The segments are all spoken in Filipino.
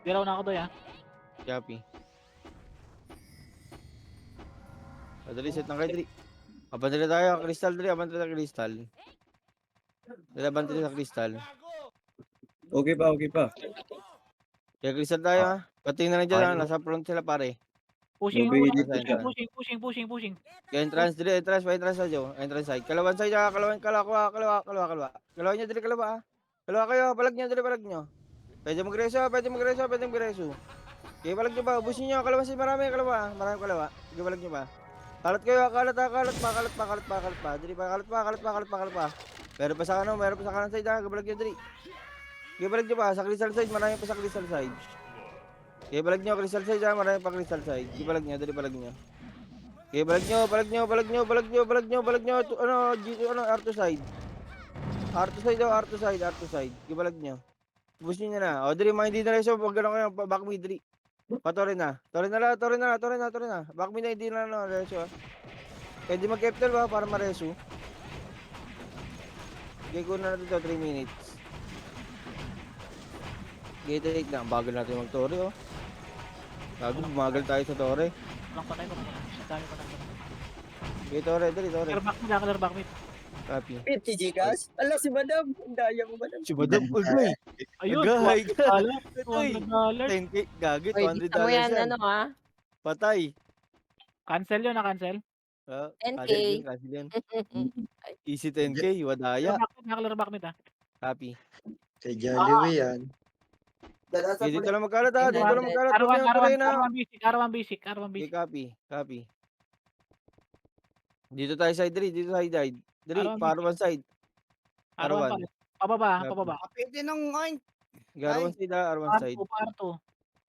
Galaw na ako doy Copy. Dali, set ng kay Dri. Abante na tayo, Crystal Dri. Abante na Crystal. Dali, abante na Crystal. Okay pa, okay pa. Kaya Crystal tayo ha. Patingin na lang dyan ha. Nasa front sila pare. Pushing Lobby muna. dito Nasa siya. entrance. Pushing. Kaya entrance Dri, entrance. Pa entrance sa'yo. Entrance side. Kalawan side ha. Kalawa. Kalawa nyo Dri, kalawa ha. Kalawa kayo. Palag nyo Dri, palag nyo. Pwede magreso. Kaya palag nyo pa. Ubusin nyo. Kalawa side marami. Kalawa. Maraming kalawa. Kaya palag nyo pa. Kalat kayo, kalat pa. Dali pa, kalat pa. Meron pa sa kanan side ha, gabalag nyo dali. Gabalag nyo pa, sa crystal side, marami pa sa crystal side. Gabalag nyo, crystal side ha, marami pa crystal side. Gabalag nyo, dali palag nyo. Gabalag nyo, R2 side. R2 side. Gabalag nyo. Bus nyo na. O, dali, mga hindi na reso, wag gano'n kayo, back mid, dali. Tore na. Back mid na, hindi na reso ha. Pwede mag-capital ba para ma-reso? Okay, kuna natin ito, 3 minutes. Okay, take lang. Bagal natin mag-tore, oh. Bago, bumagal tayo sa tore. Walang patay ko. Dami pa na. Okay, tore. Clear back mid. Copy. 50 Gcash? Ala, si Madam. Ang daya mo, Madam. Si Madam, ugay. Ayun, Agay ka. $200. $200. 10K, gagi, Uy, $200 dito mo yan, yan. ano ha? Patay. Cancel yun, cancel. 10K. Cancel yan. Easy 10K, wadaya. Clear back mid Copy. Kay Jollibee yan. Okay, dito lang magkalat ha. Dito lang magkalat. Huwag niyo tuloy na. R1 basic. Okay, copy. Dito tayo side 3. Dito tayo side. Dali, R1 side. R1 pa. Pababa. Pwede nung oink. R1 side ha, R1 side. R2.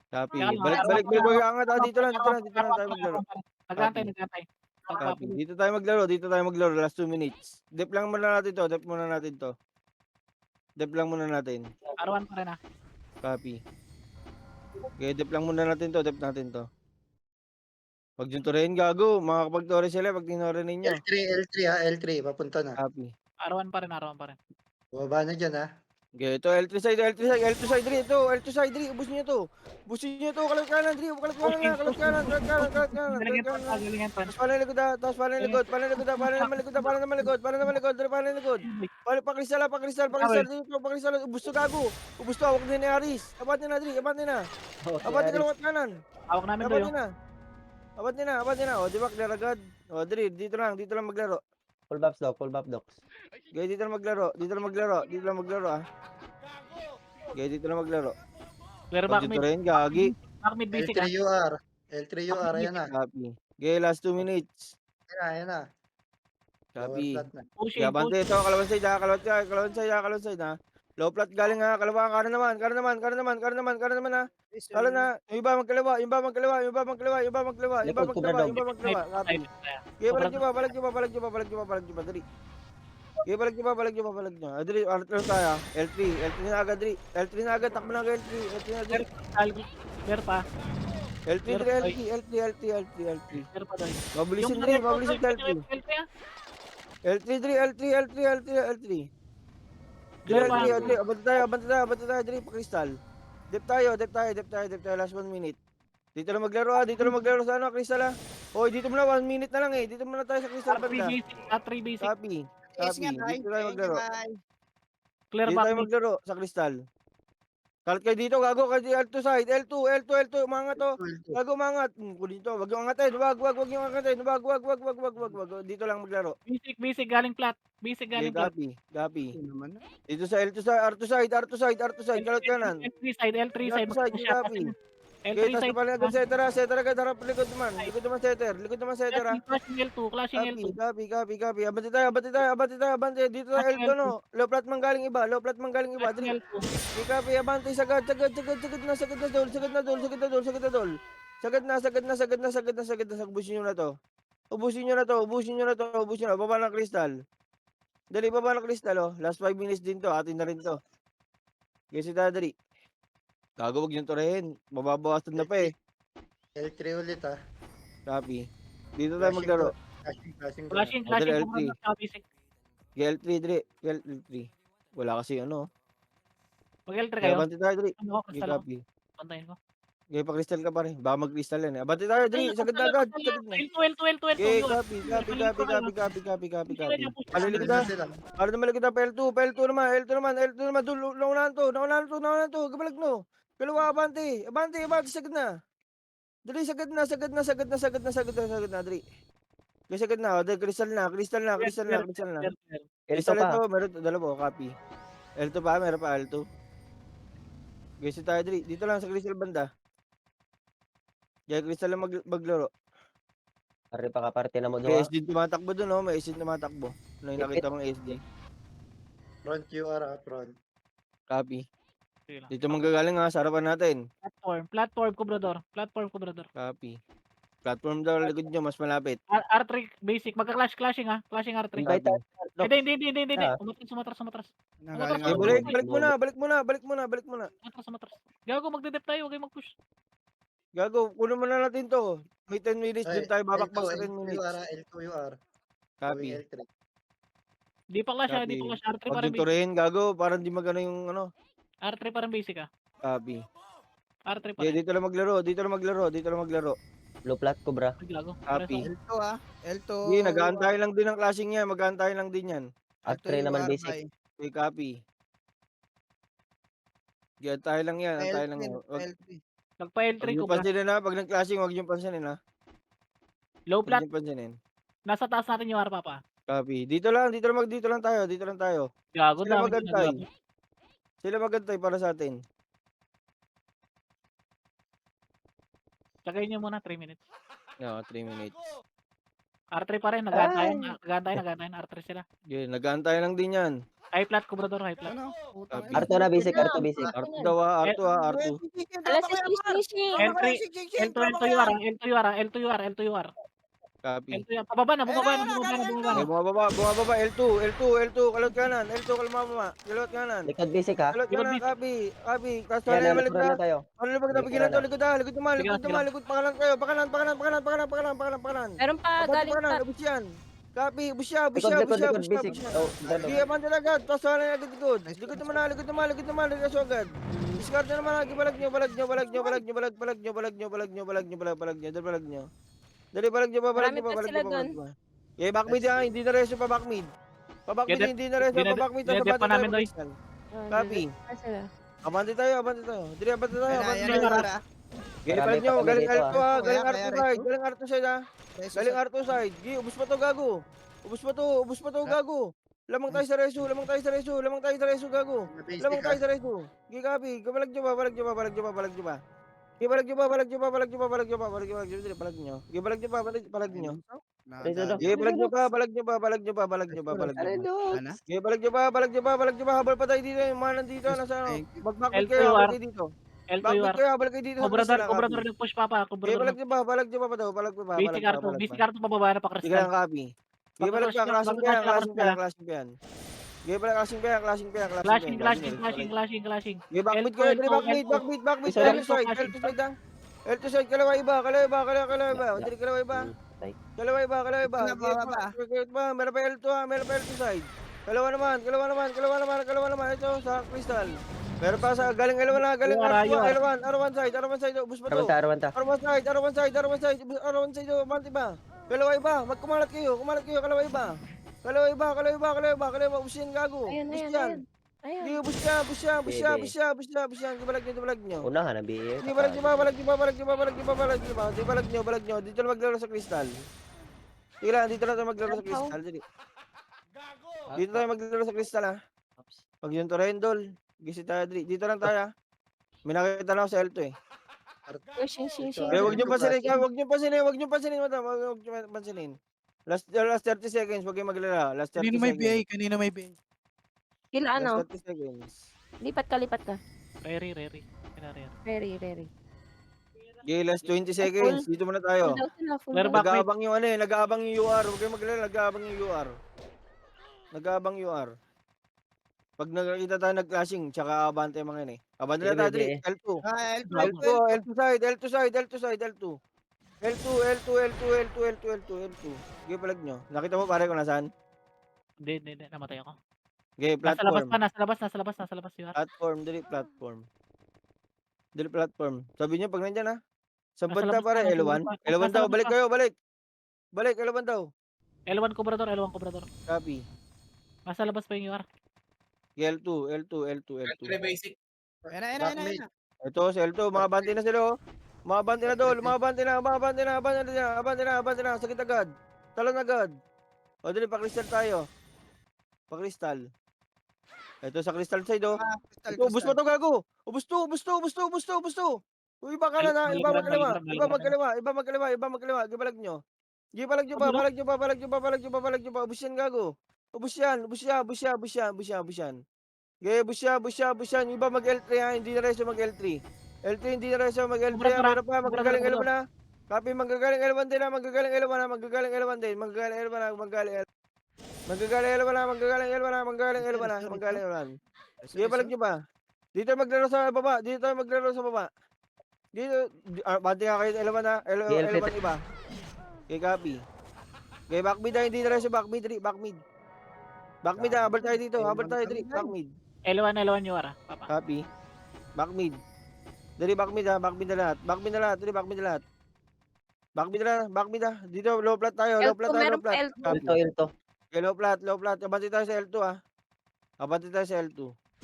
Copy. Kaya lang, Balik. Angat ha. Dito lang tayo maglaro. Nagantay. Copy. Dito tayo maglaro. Last 2 minutes. Dep lang muna natin to. R1 pa rin Copy. Okay, dep natin to. Pag yung turehin gago, makakapag-tore sila pag tinore ninyo. L3 ha, L3. Papunta na. Copy. R1 pa rin. Bumaba na dyan ha. Okay, ito L3 side ito, L2 side 3, ubusin niyo to, kalat kanan 3, kalat kanan. Tapos paano yung likod, paano naman likod. Paano pa kristal, dito, ubus to gago. Ubus to, huwag din ni Aris. Abad na. Abad na kalawat kanan. Hawak namin doy. Abad na. O, di ba, clear agad? O, dito lang maglaro. Full buff docks. Okay, dito lang maglaro ah. Okay, dito lang maglaro. Clear Pag back dito mid. rin, gagi. Back mid basic L3UR. L3UR, ayan na. Copy. Okay, last 2 minutes. Ayan na. Copy. Lower flat na. Pushing. Kaya bante ito, kalawan side ha. Low flat galing ha, kalawa, kanan naman ha. Kala na, yung iba magkalawa. Copy. Okay, balag nyo pa, dali. Okay, balag nyo. Dali, R3 tayo. L3 na agad, dali. L3 na agad, takbo na agad, L3. Clear pa. L3. Clear pa doy. Mabilisin L3. L3. Clear pa. Abante tayo, dali, pa kristal. Dep tayo, last 1 minute. Dito lang maglaro sa ano, kristal ha. Hoy, dito muna 1 minute na lang eh. Dito muna tayo sa kristal banda. R3 basic. Copy. Dito tayo maglaro. Clear Dito back tayo mid. maglaro sa kristal. Kalat kayo dito, gago kayo L2 side, L2, umangat to. Gago umangat. Dito, wag yung angatin, wag yung angatin. Wag. Dito lang maglaro. Basic galing flat. Okay, copy. Dito sa L2 side, R2 side, kalat kanan. L3 side. R2 side, copy. Okay, L3 tapos side. papalit agad setter agad, harap likod naman setter ha. Clashing L2. Copy. Abante. Dito sa L2 no. Low flat man galing iba. Dali. L2. Okay, copy. Abante, sagad na dol. Sagad na. Ubusin nyo na to. Baba ng kristal. Dali, baba ng kristal oh. Last 5 minutes din to. Atin na rin to. Okay, si Dadari. Gago, wag yung turehin. Mababawasan na pa eh. L3 ulit ha. Copy. Dito tayo maglaro. Clashing. Adel L3. Basic. L3, Dre. L3. Wala kasi ano. Mag L3 kayo. Abante tayo, Dre. Ano ko, Okay, kristal ako. copy. Pantayin ko. Okay, pa-crystal ka pa rin. Baka mag-crystal yan eh. Abante tayo, Dri. Sagad na agad. Sagad na. L2. Okay, Yun. copy. Malilikod Ano na. na sila? Para na malikod na. L2 naman. Naunahan to. Gabalag no. Kalawa, abante. Sagad na. Dri, sagad na, Dri. Okay, sagad na. Okay, crystal na. Crystal na. Clear. Crystal ito. Meron dalawa. Copy. L2 pa. Meron pa L2. Okay, si tayo, Dri. Dito lang sa crystal banda. Okay, crystal lang maglaro. Pare pa kaparte na mo May duha. SD tumatakbo dun, oh. May SD tumatakbo. Ano yung nakita mong SD? Front UR front. Copy. Sige lang. Dito manggagaling ha, sa harapan natin. Platform, kubrador. Copy. Platform daw, likod nyo, mas malapit. R3 basic. Magka-clashing ha. Clashing R3. Invite Copy. tayo. Hindi. Ah. Sumatras. Okay, balik muna. Sumatras. Gago, magde-dep tayo. Huwag kayong mag-push. Gago, kunin muna natin to. May 10 minutes Ay, din tayo, babakbak sa 10 L2 minutes. L2 UR. Copy. L3. Di pa clash ha. Copy. R3 pa Huwag rin yung basic. turehin, gago, parang di magano yung ano. R3 pa rin basic ha. Copy. R3 pa Okay, rin. dito lang maglaro. Blue plat ko bra. Gago. Copy. L2 L2. Hindi, nag-aantay lang din ang clashing yan, mag-aantay lang din yan. After naman basic. Okay, copy. Okay, antay lang yan. Nagpa L3 Huwag ko nyo pansinin ha, pag nag-clashing, huwag nyo pansinin ha. Low Huwag plat. nyo pansinin. Nasa taas natin yung papa. Copy. Dito lang tayo. Gago, Sila dami magantay. ginagawa. Sila magantay para sa atin. Tsagayin nyo muna 3 minutes. No, 3 minutes. R3 pa rin. Nag-aantayan. R3 sila. Okay, nag-aantay lang din yan. High plat, kubrador. High plat. Ano? Copy. Arto na basic, arto basic. Arto daw ha, Arto. Alas 6. L2 UR. Copy. L2 UR. Pababa na. Okay, bumababa. L2. Kalot kanan. Kalot kanan. Likod basic ha. Kalot kanan, copy. Tapos Yan na, balik likuran na. na tayo. Ano na ba bigyan to? Likod naman. Pakanan kayo. Pakanan. Meron pa galing Pakanan. pa. Ubus yan. Copy. Busya. Likod basic. Oh, Di aman agad. Tapos wala na agad likod. Likod naman. Diretso agad. Discard na naman. Balag nyo. Dali balag nyo. Marami pa sila doon. Eh, backmid yan. Hindi na reso pa backmid. Hindi na reso pa backmid. Dinedep pa namin, Doy. Copy. Sila. Abante tayo. Dali, abante tayo. Okay, Marami balag nyo. pa kami Galing dito, Arto ha. Galing Kaya, Arto side ha. Galing Arto side. Ubus pa to gago. Ubus pa to gago. Lamang tayo sa reso, gago. Lamang tayo sa reso. Okay, copy. Balag nyo ba? Okay, balag nyo ba? Balag nyo. Okay, balag nyo. Okay, balag nyo pa. Ano? Okay, balag nyo ba? Habol pa tayo dito. Yung mga nandito. Nasa ano? Mag-backmit kayo, habol kayo dito. L2 Backmit UR. kayo, habol kayo dito. Kubrador nag-push papa. Okay, balag nyo ba? Balag nyo pa. Basic R2 pababa na pa Sige lang, crystal. copy. Okay, balag ka. Klaseng pa yan. Okay, balag klaseng pa yan. Clashing. Okay, backmit kayo. Backmit. L2 side, kalawa iba. Hindi kalawa iba. Kalawa iba. Meron pa L2 ha, meron pa L2 side. Kalawa naman. Ito sa crystal. Meron pa sa galing L1 na, galing R1 side, ubus pa to. Arwan ta. R1 side, manti ba? Kalawa iba, magkumalat kayo, kalawa iba. Ubus yan, gago. Ubus yan. Di, ubus yan. Gibalag nyo. Unahan na biye. Di, balag nyo. Dito na maglaro sa crystal. Sige lang, dito na tayo maglaro sa crystal. Dito tayo maglaro sa crystal ha. Pag yung Torrendol, gisi tayo dito lang tayo ha. May nakita na ako sa L2 eh. Shing. Kaya huwag nyo pansinin, madam. Huwag nyo pansinin. Last 30 seconds, huwag kayo maglaro. Last 30 seconds. Kanina may BA. Kila ano? Last 30 seconds. Lipat ka. Rary. Very. Okay, last 20 seconds. Dito muna tayo. Full Meron daw. ba? Nag-aabang yung UR. Huwag kayo maglaro, nag-aabang yung UR. Pag nakita tayo nag-clashing, tsaka abante mga yun eh. Abante na tayo, Dri. L2 side. Okay, palag nyo. Nakita mo pare kung nasaan? Hindi. Namatay ako. Okay, Nasa labas platform. pa. Nasa labas. UR. Platform, Dri, platform. Dili platform. Sabi niyo pag nandiyan, Sa Nasa banda labas pare, pa, nasa L1. labas pa. L1 Nasa daw, labas balik pa. kayo, balik. Balik, L1 daw. L1 Cobrador, L1 Cobrador. Copy. Nasa labas pa yung UR. L2, L2, L2, L2. basic. Back mid. Ito, si L2, mga bante na sila, Mga bante na dol, mga bante na, abante na, sakit agad. Talon agad. O, dali, pa-crystal tayo. Pa-crystal. Ito sa crystal side, Ito, ubus mo to, gago. Ubus to. Uy, iba ka na, iba magkaliwa. Iba magkaliwa. Gibalag nyo. Gibalag nyo pa, balag nyo pa. Ubus yan, gago. Ubus yan. Bush yan. Iba mag L3 hindi na reso mag L3. L3 hindi na reso mag L3 Cobrador, meron pa, magagaling Cobrador. L1 na. Copy, magagaling L1 din na, magagaling L1 din. Magagaling L1. Sige, balik nyo pa. Dito maglaro sa baba. Bante nga kayo L1 na. L1 iba. Okay, copy. Okay, backmid na, hindi na reso backmid. Backmid na, habal tayo dito. Backmid. L1 UR. Papa. Copy. Backmid. Dali backmid na lahat. Backmid na. Dito low plat tayo, low plat. meron pa L2. Copy. Ilto. Okay, low plat. Abante tayo sa L2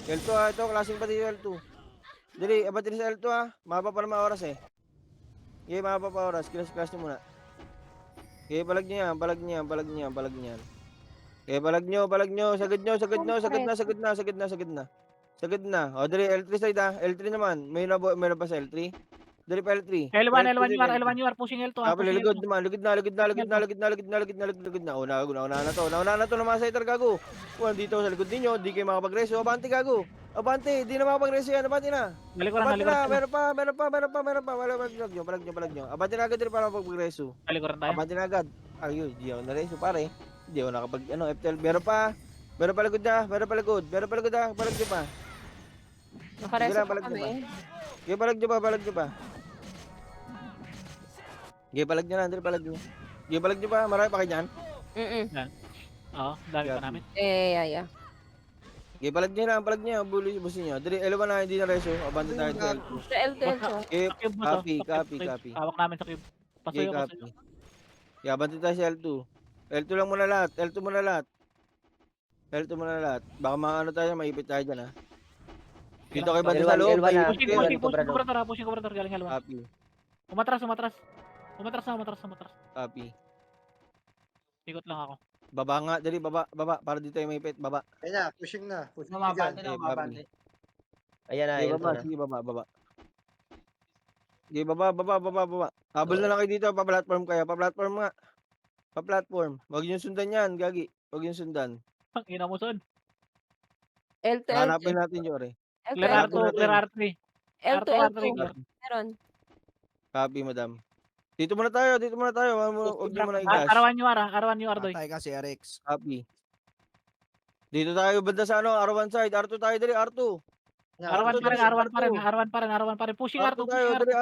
L2 ito klaseng pati yung L2. Dali, abante sa L2 Mahaba pa naman oras eh. Okay, mahaba pa oras. Clash nyo muna. Okay, balag nyo yan. Okay, balag nyo. Sagad na. O, dali, L3 side L3 naman. May na pa sa L3. Dali pa L3. L1 UR. Pushing L2 Kapag ligod naman. Ligod na. Una na to ng mga setter, gago. Kung dito sa likod ninyo, di kayo makapag-reso. Abante, gago. Abante, di na makapag-reso yan. Abante na. Balikuran. Meron pa. Balag nyo. Abante na agad din para makapag-reso. Balikuran tayo. Abante na agad. Ayun, di ako na-reso, pare. Di ako nakapag, FTL. Meron pa ligod na. Balag nyo pa. Nakareso pa balag nyo kami. Okay, balag nyo pa. Okay, balag nyo na. Dali, balag nyo. Okay, balag nyo pa. Marami pa kayo dyan. Oo, dami pa namin. Yeah. Okay, balag nyo. Busin nyo. Dali, L1 na, hindi na reso. Abante tayo sa L2. Sa L2. Okay, Cube mo to. copy. Hawak namin sa cube. Okay, Pasuyo. copy. Okay, abante tayo sa L2. L2 lang muna lahat. Baka maano tayo, maipit tayo dyan, Dito kayo bante sa loob. L1 na. Pushing Cobrador. Cobrador. Galing L1. Copy. Umatras. Copy. Ikot lang ako. Baba nga, dali, baba. Para dito tayo maipit. Baba. Ayun na, pushing na. Pushing na Mababante dyan. na, mababante. Ayan na, Sige, ilto baba. na. Sige, baba. Sige, baba. Habol na lang kayo dito. Pa-platform kayo. Pa-platform. Huwag yung sundan yan, gagi. Huwag yung sundan. Ang ina mo son. L2. Hanapin natin yung ore. Clear R2. L2. R2. Meron. Copy, madam. Dito muna tayo. Huwag nyo muna i-gas. Arawan UR doy. Patay ka si Rex. Copy. Dito tayo banda sa R1 side. R2 tayo dali, R2. R1 pa rin. Pushing R2. tayo, dali,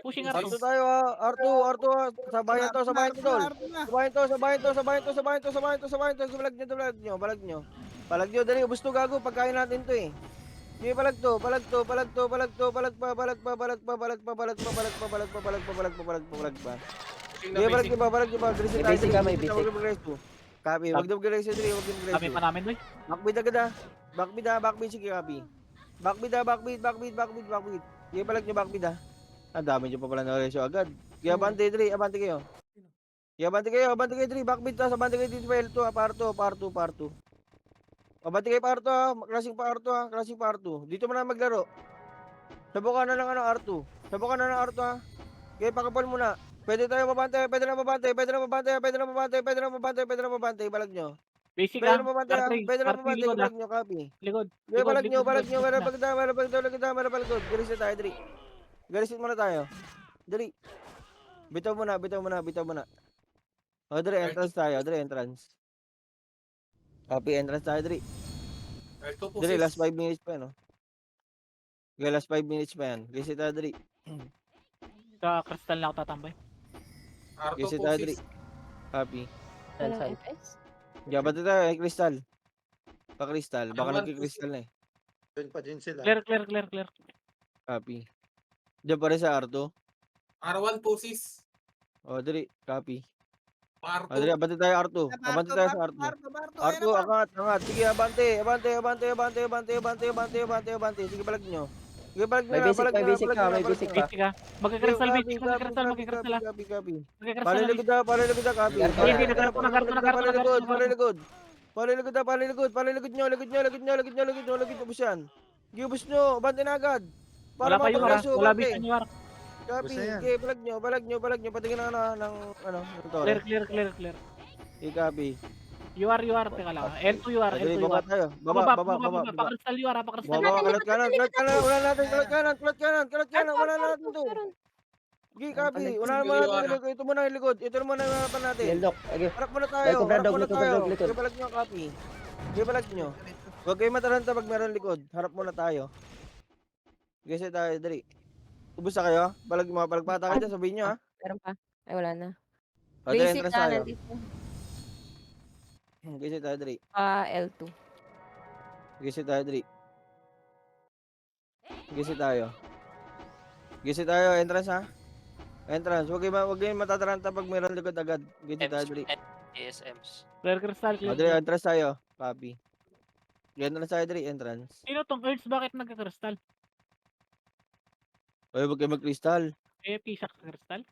Pushing R2 R2. tayo, R2. Sabayan to, Balag nyo, dali, ubus to, gago, pagkain natin to eh. Sige, balag pa. Sige, balag nyo pa. May basic ka, may basic. Copy, wag daw mag-reso, dali, wag daw Kami mag-reso. pa namin doy. Backbeat agad Backbeat, sige, copy. Backbeat. Sige, balag nyo, backbeat Ang dami nyo pa pala na reso agad. Kaya abante kayo. Abante kayo, Dre. Backbeat abante kayo dito pa L2, parto. Abante kayo parto, klaseng parto. Dito mo na maglaro. Sabukan na ng R2. Okay, pakapal muna. Pwede na mabante. Balag nyo. Basic Pwede lang. na mabante, Likod balag nyo, copy. Likod. Okay, balag nyo. Likod. Galisin tayo, Dre. Galisin muna tayo. Dali. Bitaw muna. O, Dre, entrance tayo. Copy, entrance tayo, Dre. Dre, last 5 minutes pa yan, Okay, last 5 minutes pa yan. Galisin tayo, Dre. Sa crystal na ako tatambay. Galisin tayo, Dre. Copy. Walang FS. Gabati tayo, crystal. Pa-crystal. Baka nagki-crystal na eh. Doon pa din sila. Clear. Copy. Diyan pa rin sa R2. R1 poses. O, dali. Copy. R2. O, dali. Abante tayo R2. Abante tayo sa R2. R2, angat, angat. Sige, abante. Abante, abante, abante, abante, abante, abante, abante, abante. Sige, balag nyo. Sige, balag nyo May na, basic, balag may nyo na, basic balag ka, nyo na, may balag basic nyo ka. na. Basic ka. Magka-crystal, Copy, basic. copy, Magka-crystal, copy, magka-crystal. copy, copy. Magka-crystal. Paliligod na, paliligod na, copy. Garto Hindi, na. hindi. Nagarto na, garto na, garto na, Paliligod, garto na. paliligod. Paliligod na, paliligod. Paliligod nyo, ligod nyo, ligod nyo, ligod nyo, ligod nyo, ligod nyo, bus yan. Sige, bus nyo, abante na agad. Para Wala pa yung mapagreso, Wala abante. vision yung Copy, Basta yan. okay, balag nyo, balag nyo, balag nyo. Patingin na ng tore. Clear. I-copy. You are. Teka lang. L2 you are. Dali, L2 you baba are. tayo. Baba. Pa-crystal you are. Pa-crystal. Baba, kalat kanan. Wala natin, kalat kanan. Wala natin to. Meron. Okay, copy. Wala naman natin yung likod. Ito muna yung likod. Ito naman ang harapan natin. Nildok. Okay. Harap muna tayo. May kubra Harap dog, muna may kubra tayo. dog, likod. Sige, balag nyo, copy. Sige, balag nyo. Huwag kayo mataranta pag meron likod. Harap muna tayo. Sige, tayo, dali. Ubus na kayo. Palagpata kayo dyan, sabihin nyo ha. Meron pa. Ay, wala na. O, dali, Basic entrance na, tayo. nandito. Sige, tayo, dali. L2. Sige, tayo, dali. Sige tayo. Sige tayo, entrance ha. Entrance. Huwag kayo matataranta pag meron likod agad. Sige tayo, dali. ASMs. Clear crystal. O, dali, entrance tayo. Copy. Entrance tayo, dali, entrance. Sino tong Earths? Bakit nagka-crystal? Huwag kayo mag-crystal. Pisak sa crystal.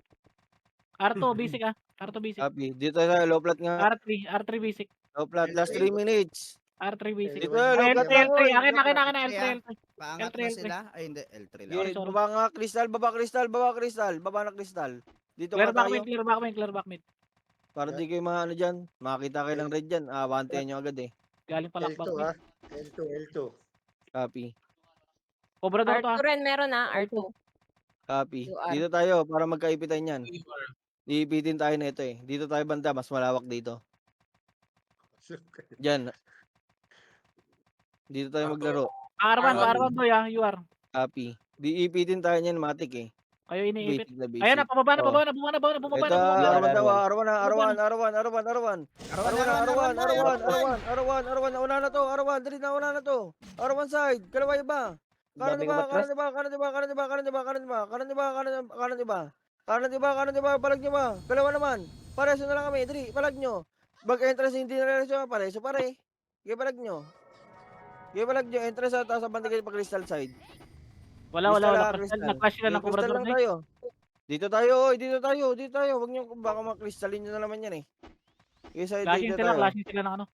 R2 basic ah. R2 basic. Copy. Dito tayo, low plat nga. R3 basic. Low plat, last 3 minutes. R3 basic. Dito, low plat L3. ako. Akin na L3. Paangat L3, na L3. sila. Ay, hindi. L3 lang. Okay, sorry. baba nga, crystal, baba na crystal. Dito Clear nga back tayo. mid. Clear back mid. Para di kayo maano dyan. Makakita kayo ng red dyan. Bantayan nyo agad eh. Galing pa L2 lockback ha. mid. L2. Copy. Cobra daw to R2 ah. rin, meron na. R2. Copy. UR. Dito tayo para magkaipitan yan. Iipitin tayo na ito eh. Dito tayo banda, mas malawak dito. Diyan. Dito tayo maglaro. R1 boy ah. You are. Copy. Iipitin tayo niyan, matik eh. Kayo iniipit. Basic na basic. Ayan na, pababa na. Oh. Bumaba Ito, na. Arwan daw, Arwan. Una na to, Arwan. Dali na, una na to. Arwan side, kalawa iba. Kanan Dami diba, ka matras. kanan diba, balag nyo ba? Kalawa naman. Pareso na lang kami, dali, balag nyo. Bag-entrance hindi na reso, pareso pare. Sige, balag nyo. Entrance sa taas, abante kayo pa crystal side. Wala. Crystal. Nag-flash sila ng Cobra Crystal doon lang eh. tayo. Dito tayo. Huwag nyo, baka makristalin nyo na naman yan eh. Isa Flashing dito sila tayo. ng ano.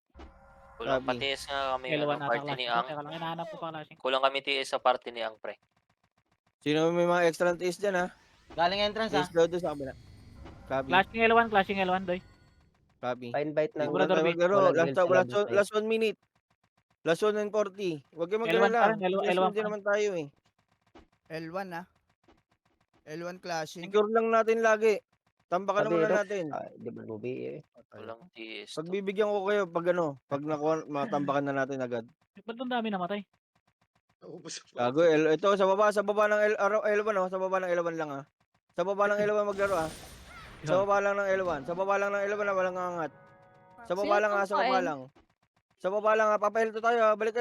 Kulang Sabi. patiis nga kami L1 ano, ata party ni flashing. Ang. Teka lang, hinahanap ko pa flashing. Kulang kami tiis sa party ni Ang, pre. Sino may mga extra taste dyan ha? Galing entrance Taste daw doon sa kabila. Copy. Flashing L1 doy. Copy. Pa-invite ng... Wala tayo maglaro. walang guild sila, Last 1 minute. Last 1 and 40. Huwag kayo L1 maglala. pa rin, L1 Last 1 din pa. naman tayo eh. L1 ah. L1 clashing. Secure lang natin lagi. Tambakan Sabi, naman Rox, natin. Di ba Ruby eh? Kulang tiis. Pagbibigyan ko kayo pag ano, pag nakuha, matambakan na natin agad. Ba't ang dami namatay? Gago, ito sa baba ng L1 oh, sa baba ng L1 lang ah. Sa baba ng L1 maglaro ah. Sa baba lang ng L1 na walang angat. Sa baba Sino lang ah, sa baba kumain? lang. Sa baba lang ah, papa L2 tayo ah. Balik pa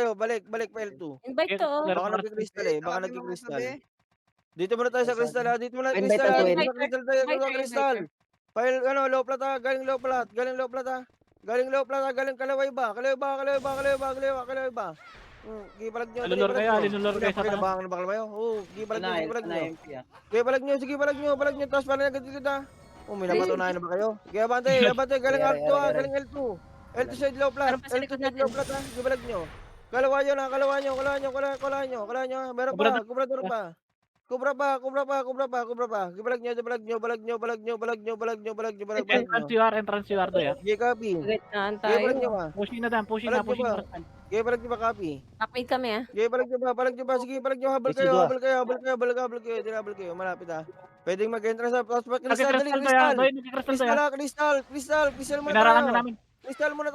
L2. Invite to. Clear Baka Cobra. nagki-crystal eh, baka Sabi mo nagki-crystal. kagabi. Dito muna tayo sa crystal ah, dito muna Invite crystal ang ah, twin. dito sa crystal tayo, dito sa Invite, crystal. invite. File ano, low plat ah, galing low plat ah. Galing kalaway ba? Gipalag nyo. Alulor kayo sa taas. Kinabahan na ba kayo? Oo, gipalag nyo. MP ah. Gipalag nyo. Tapos pala agad kita. May napatunayan na ba kayo? Sige, abante, galing R2 ah, galing L2. L2 side low plat. Meron pa sa likod natin. Low plat ah, gipalag nyo. Kalawa nyo. Meron pa, kubrador pa. Kubra pa. Gipalag nyo. Entrance you are doy ah. Sige, copy. Wait na, Gipalag nyo tayo. ba? Pushing na dan. Pushing Balag nyo ba? crystal. Gipalag nyo ba, copy? Backmate kami ah. Sige, palag nyo ba? Sige, palag nyo. Habol kayo. Malapit ah. Pwedeng mag-entrance sa tapos crystal, dali, Nagka-crystal doy ah. crystal. Doy, nagka-crystal doy ah. Crystal muna Pinarangan na tayo. namin. Crystal muna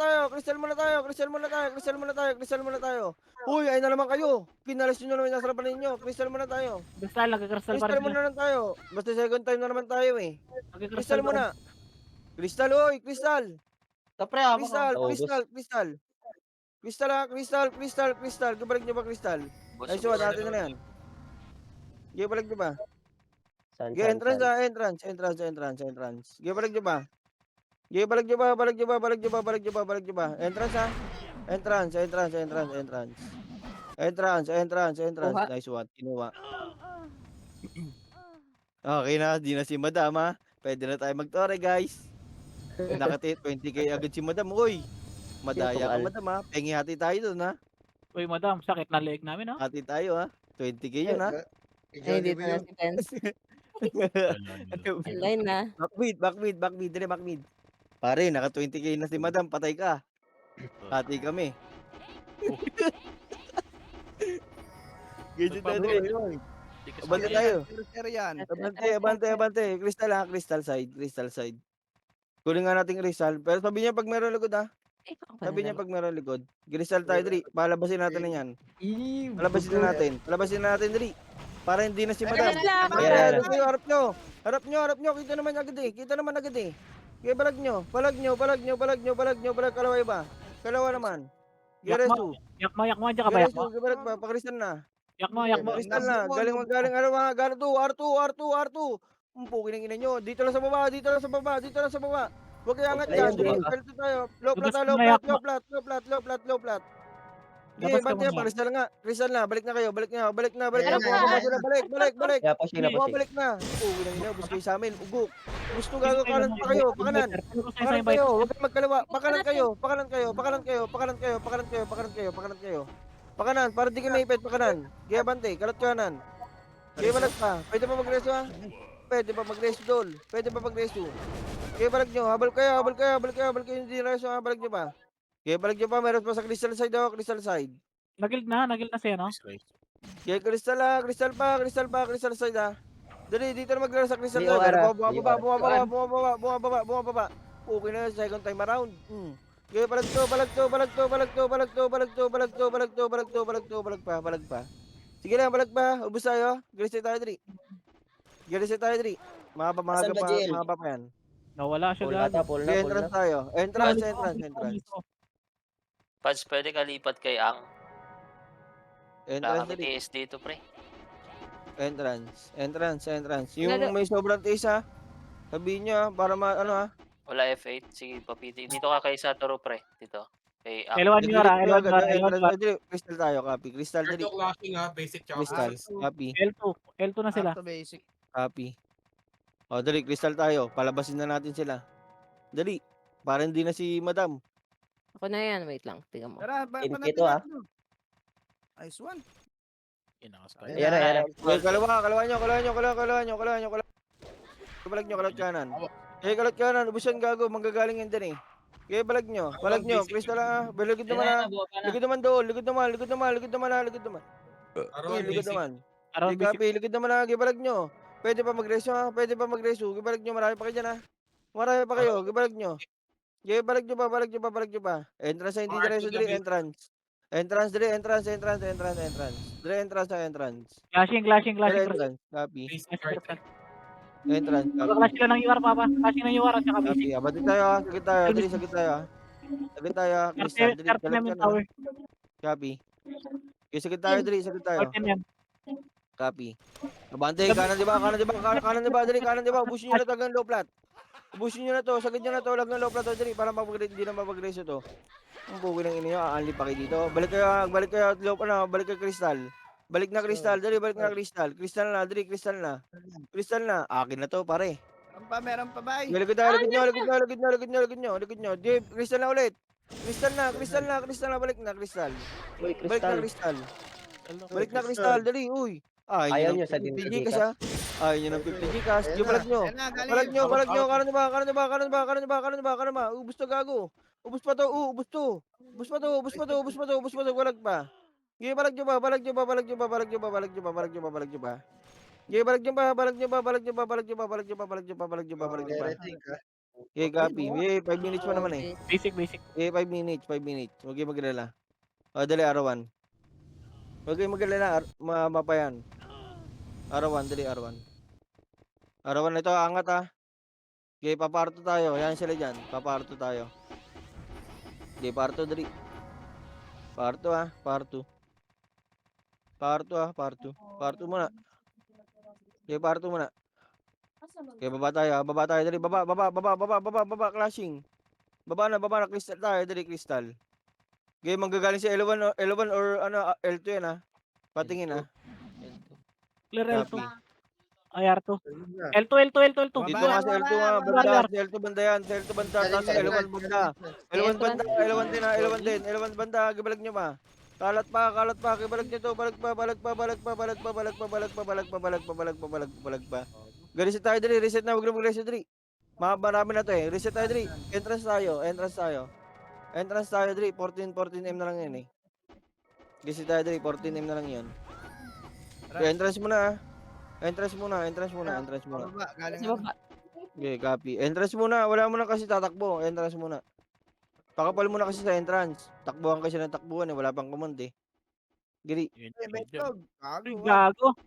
tayo. Uy, ay na naman kayo. Pinalis nyo naman yung sarapan ninyo. Crystal muna tayo. Crystal, nagka-crystal pa Crystal rin muna sila. lang tayo. Basta second time na naman tayo eh. Nagka-crystal Crystal pa rin. muna. Crystal, oy, crystal. Tapre ah. Crystal. Gibalag nyo ba crystal? Boss, Ay, suwa, natin na yan. Sige, balik nyo ba? San, Sige, san, entrance san. ah, entrance. Sige, balik nyo ba? Sige, balik nyo ba? Balik nyo ba? Balik nyo ba? Balik nyo ba? Balik nyo ba? Entrance ah. Entrance. Kuha. Nice one. Kinuha. Okay na, di na si Madam ha. Pwede na tayo magtore guys. Nakati 20k agad si Madam. Uy, madaya ka Tumal. Madam ha. Pengi hati tayo dun ha. Uy, madam, sakit na leeg namin, ha? Hati tayo ha. 20k yun ha. Ay, dito na si Pens. Online na. Backbeat, dali backbeat. Pare, naka 20k na si Madam, patay ka. Hati kami. Ganyan tayo dali. Abante tayo. Yan. Abante. Crystal side. Kunin nga natin crystal. Pero sabi niya pag meron likod ha. Eh, ako Sabi na niya pag meron likod. Crystal tayo dali. Palabasin natin na yan. Palabasin na natin dali. Para hindi na si Madam. Lang. Ayan, harap nyo. Kita naman agad eh. Kaya balag nyo. Kalaway ba? Kalawa naman. Geresu. Yakma, andiyan ka ba, yakma? Balag ba? Pakristan na. Yakma. Kristal na. Galing ano ba? R2. Pukin ng ina nyo. Dito lang sa baba. Huwag kaya angat yan. Ayun, Dito tayo. Low Labas flat. Low flat. Labas Sige, ka bante muna. Crystal na. Balik na. Ayan Bumaba na. sila. Balik. Kaya pa sila, pa Bumabalik na. Pukin ng ina. Bus kayo sa amin. Ugok. Gusto gago kanan pa kayo. Pakanan. Pakanan kayo. Huwag kayong magkaliwa. Pakanan kayo. Pakanan. Para di kayo maipit. Pakanan. Kaya bante. Kalat kanan. Kaya balag pa. Pwede pa mag-reso ha? Pwede pa mag-reso dol. Kaya balag nyo. Habal kayo. Hindi reso ha. Balag nyo pa. Kaya balag nyo pa. Meron pa sa crystal side. Nagild na siya, no? Kaya crystal side ha. Dali, dito na maglaro sa crystal Di side. oras. Bumababa. Okay na, second time around. Kaya balag pa. Sige lang, balag pa. Ubus tayo. Galis tayo, Dri. Mahaba pa yan. Nawala siya, Pull na gago. ta, pull Sige, na. entrance tayo. Entrance. Pads, pwede ka lipat kay Ang. Wala Entrance, kami Dri. TS dito, pre. Entrance. Yung may sobrang taste ha. Sabihin nyo ha, para ano ha. Wala F8. Sige, papiti. Dito ka kay Satoru, pre. Dito. Kay Ang. L1 yun, ha? L1 yun, Entrance, Dri. Crystal tayo, copy. Crystal, Dri. R2 clashing ha, basic tsaka Crystal, classic. copy. L2 na sila. Auto basic. Copy. O, dali, crystal tayo. Palabasin na natin sila. Dali. Para hindi na si Madam. Ako na yan. Wait lang. Tingnan mo. Tara, Team panapin Kito, natin. Nice one. Ayan na. Okay, kalawa nyo. Balag nyo, kalot kanan. Okay, kalot kanan. Ubus yan gago. Manggagaling yan din eh. Okay, balag nyo. Crystal ha. Baligid naman ha. Ligod naman doon. Ligod naman. R1 Ligod basic. naman. Around Okay, copy. Ligod naman ha. Okay, balag nyo. Pwede pa mag-reso ha. Okay, balag nyo. Marami pa kayo dyan ha. Marami pa kayo. Okay, balag nyo. Okay, balag nyo pa. Entrance na hindi diretso dali. Entrance. Dali, entrance. Flashing. Dali, entrance. Copy. Basic R3. Entrance. Copy. Clash sila ng UR, papa. Flashing ng UR at saka basic. Copy. Abati tayo ha. Sagit tayo ha. Crystal. Dali, Start kalat namin ka na. tower. Copy. Okay, sagit tayo. Start yan. Copy. Abante, kanan di ba? Dali, kanan di ba? Ubusin nyo na to hanggang low flat. Ubusin nyo na to. Sagit nyo na to. Hanggang low flat. Dali, para hindi na mapag-reso to. Ang buwi ng inyo. Aanli pa kayo dito. Balik kayo. Balik kayo crystal. Balik na crystal. Dali, balik na crystal. Crystal na. Akin na to, pare. Meron pa ba? Likod nyo. Di, crystal na ulit. Crystal na. Balik na crystal. Uy, Crystal. Balik na crystal. Dali, uy. Ayaw nyo sa 50G Dindidikas. kasi ha. Ayaw nyo ng 50G cash. Di, balag nyo. Ayan na, galing. Balag nyo. Kanan ba? Ubus to gago. Ubus pa to. Balag pa. Sige, balag nyo ba? Sige, balag nyo ba? Okay, copy. 5 minutes pa naman eh. Basic. 5 minutes. Huwag kayo maglala. O, dali, R1. Huwag kayo maglala. Mapayan. R1, dali, R1. R1 ito, angat ha. Okay, paparto tayo. Yan sila dyan. Paparto tayo. Okay, parto, dali. Parto ha, parto. Parto muna. Okay, parto muna. Okay, baba tayo, dali, baba, clashing. Baba na, crystal tayo, dali, crystal. Okay, manggagaling si L1 or ano, L2 yan ha. Patingin ha. Clear L2. Copy. Ay, R2. L2, L2, L2, L2. Dito nga si L2 nga, banda, si L2 banda yan, si L2 banda, tapos si L1 banda. L1 banda, L1 din ha, L1 din, L1 banda, gibalag nyo ba? Kalat pa, gibalag nyo to, balag pa. Reset tayo dali, reset na, wag na mag-reset dali. Marami na to eh, reset tayo dali. Entrance tayo dali, 14M na lang yan eh. Reset tayo dali, 14M na lang yan. Okay, entrance muna ah. Entrance muna. Baba, galing Sa ano. baba. Okay, copy. Entrance muna, wala mo na kasi tatakbo. Entrance muna. Pakapal muna kasi sa entrance. Takbuhan kasi ng takbuhan eh, wala pang command eh. Giri. Betlog. Ay, Gago. gago.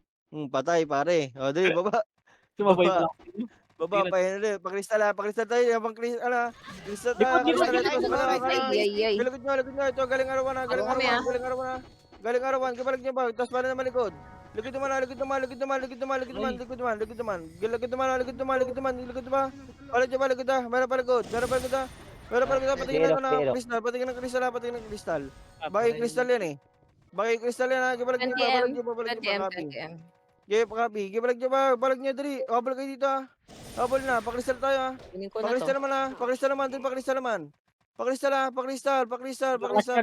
Patay pare. O, dali, baba. Sumabay Baba. pa. Baba, pa yun ulit. Pakristal tayo. Habang kristal tayo. Likod, Kristal likod, tayo. likod. Ay. Galikod nyo. Ito, galing arawan. Galing arawan. Kabalag nyo ba? Tapos para na malikod. Likod naman. Balag nyo ba? Meron palikod. Patingin ng kristal. Bakit kristal yan ha. Kabalag nyo ba? 20M, 20M. Gibalag nyo ba? Balag nyo dali. Habol kayo dito ha. Habol na. Pakristal tayo ha. Kunin ko na to. Pakristal naman. Pakristal.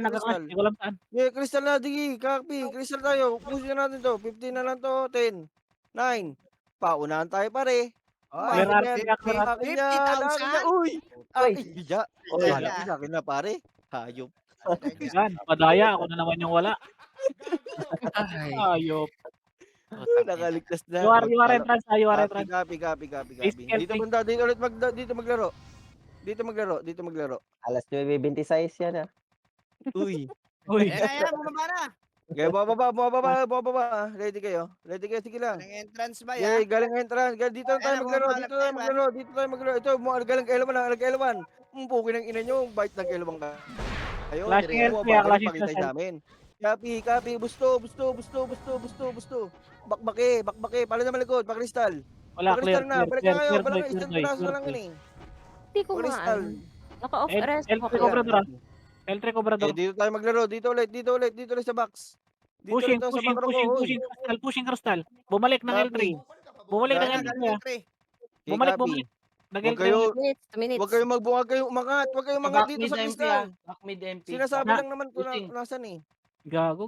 Nagka-clash. Hindi ko alam saan. Yeah, crystal na, digi, copy, crystal tayo. Push na natin to. 15 na lang to, 10, 9. Paunahan tayo pare. Oy, Akin yan. Uy! Bija. Oy. Sa akin na pare. Hayop. Yan, padaya. Ako na naman yung wala. Ayop. Nakaligtas na. You are entrance. You are entrance. Copy. Basic Dito banda, dito maglaro. Alas 9:26 yan ah. Uy. Uy. Ayan, bumaba na. Okay, bumaba. Ready kayo? Sige lang. Galing entrance ba Yeah, yan? galing entrance. Dito tayo maglaro. Ito, galing L1. Puki ng ina nyo, bite ng L1 ka. Ayun, Flashing dire, L3, flashing pakitay sa sa amin. Copy, busto. Bakbake, pala naman likod, pakristal. Wala, clear. Pakristal na, balik na kayo, balik na, isang piraso na lang yun eh. Hindi ko Pakristal. Naka-off arrest L3 ako. Cobrador. L3 Cobrador. Dito tayo maglaro, dito ulit sa box. Dito Pushing ulit sa macro ko. Pushing crystal. Bumalik ng L3. Bumalik ng L3. Galing L3. Bumalik. Ng Huwag L3. kayo, 2 minutes. Huwag kayong umangat dito sa kristal. Mid MP. Sinasabi lang naman ko na nasan eh. Gago.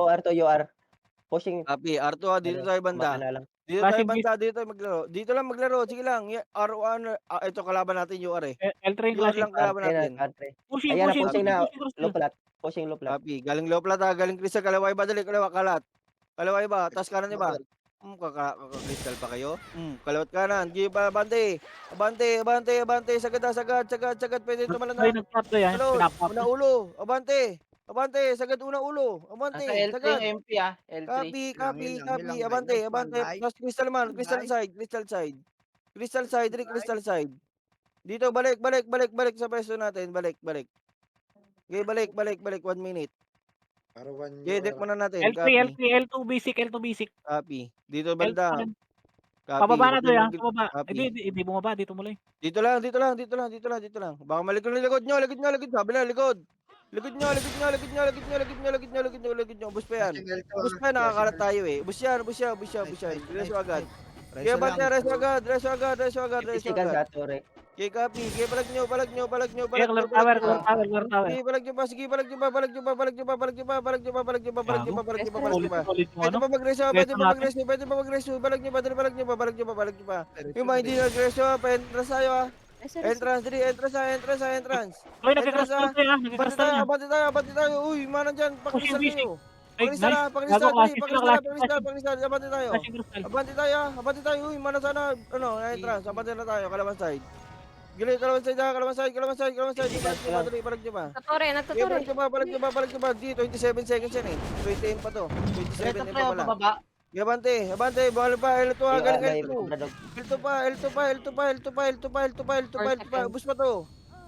Arto, you are pushing. Copy, Arto dito tayo banda. Kumaka na lang. Dito tayo banda, dito tayo maglaro. Dito lang maglaro, sige lang. R1, ito kalaban natin UR eh. L3 UR classic. lang kalaban natin. Pushing Ayan na, pushing na. crystal. Low plat. Pushing low plat. Copy, galing low plat galing kristal, kalaway ba dali, kalat. Kalaway ba, tas kanan ba? Kakristal pa kayo? Kalawat kanan, give abante, sagad, pwede tumalan Ay, na. nag-tap to yan. Kalot, Pinapap. una ulo, abante, sagad una ulo, abante, sagad. MP L3. Copy, Lang, abante, light. tapos crystal side. Dito, balik sa pwesto natin, balik. Okay, balik, 1 minute. Arawan Okay, deck muna natin, L2 basic. copy. Dito banda, copy. Pababa na to yan. Copy. Pababa. Hindi bumaba. Dito muli. Dito lang. Baka malikod na likod nyo. Sabi na, likod. Likod nyo. Ubus pa yan, nakakalat tayo eh. Ubus yan. Reso agad. Kaya bante, reso agad. Physical Gatore. Okay, copy. Okay, balag nyo. Clear tower. Okay, balag nyo pa. Sige, balag nyo pa. Pwede pa mag-reso. Balag nyo pa. Yung mga hindi nag-reso, pa-entrance tayo ah. Entrance. Uy, nagka-crystal to yan. Abante tayo. Uy, manan dyan. Pakristal Pushing kayo. Ay, Pakristal nice. na, pakristal. Gago, Pakristal. Abante tayo. Flashing crystal. Abante tayo. Uy, mana sana, entrance. Abante na tayo, kalaban side. Gili, kalaban side. Dali, balag nyo pa. Nagtutore. Balag nyo pa. Di, 27 seconds yan eh. 20 pa to. 27 pa pala. Abante. Bawal pa. L2 ha, galing L2. L2 pa.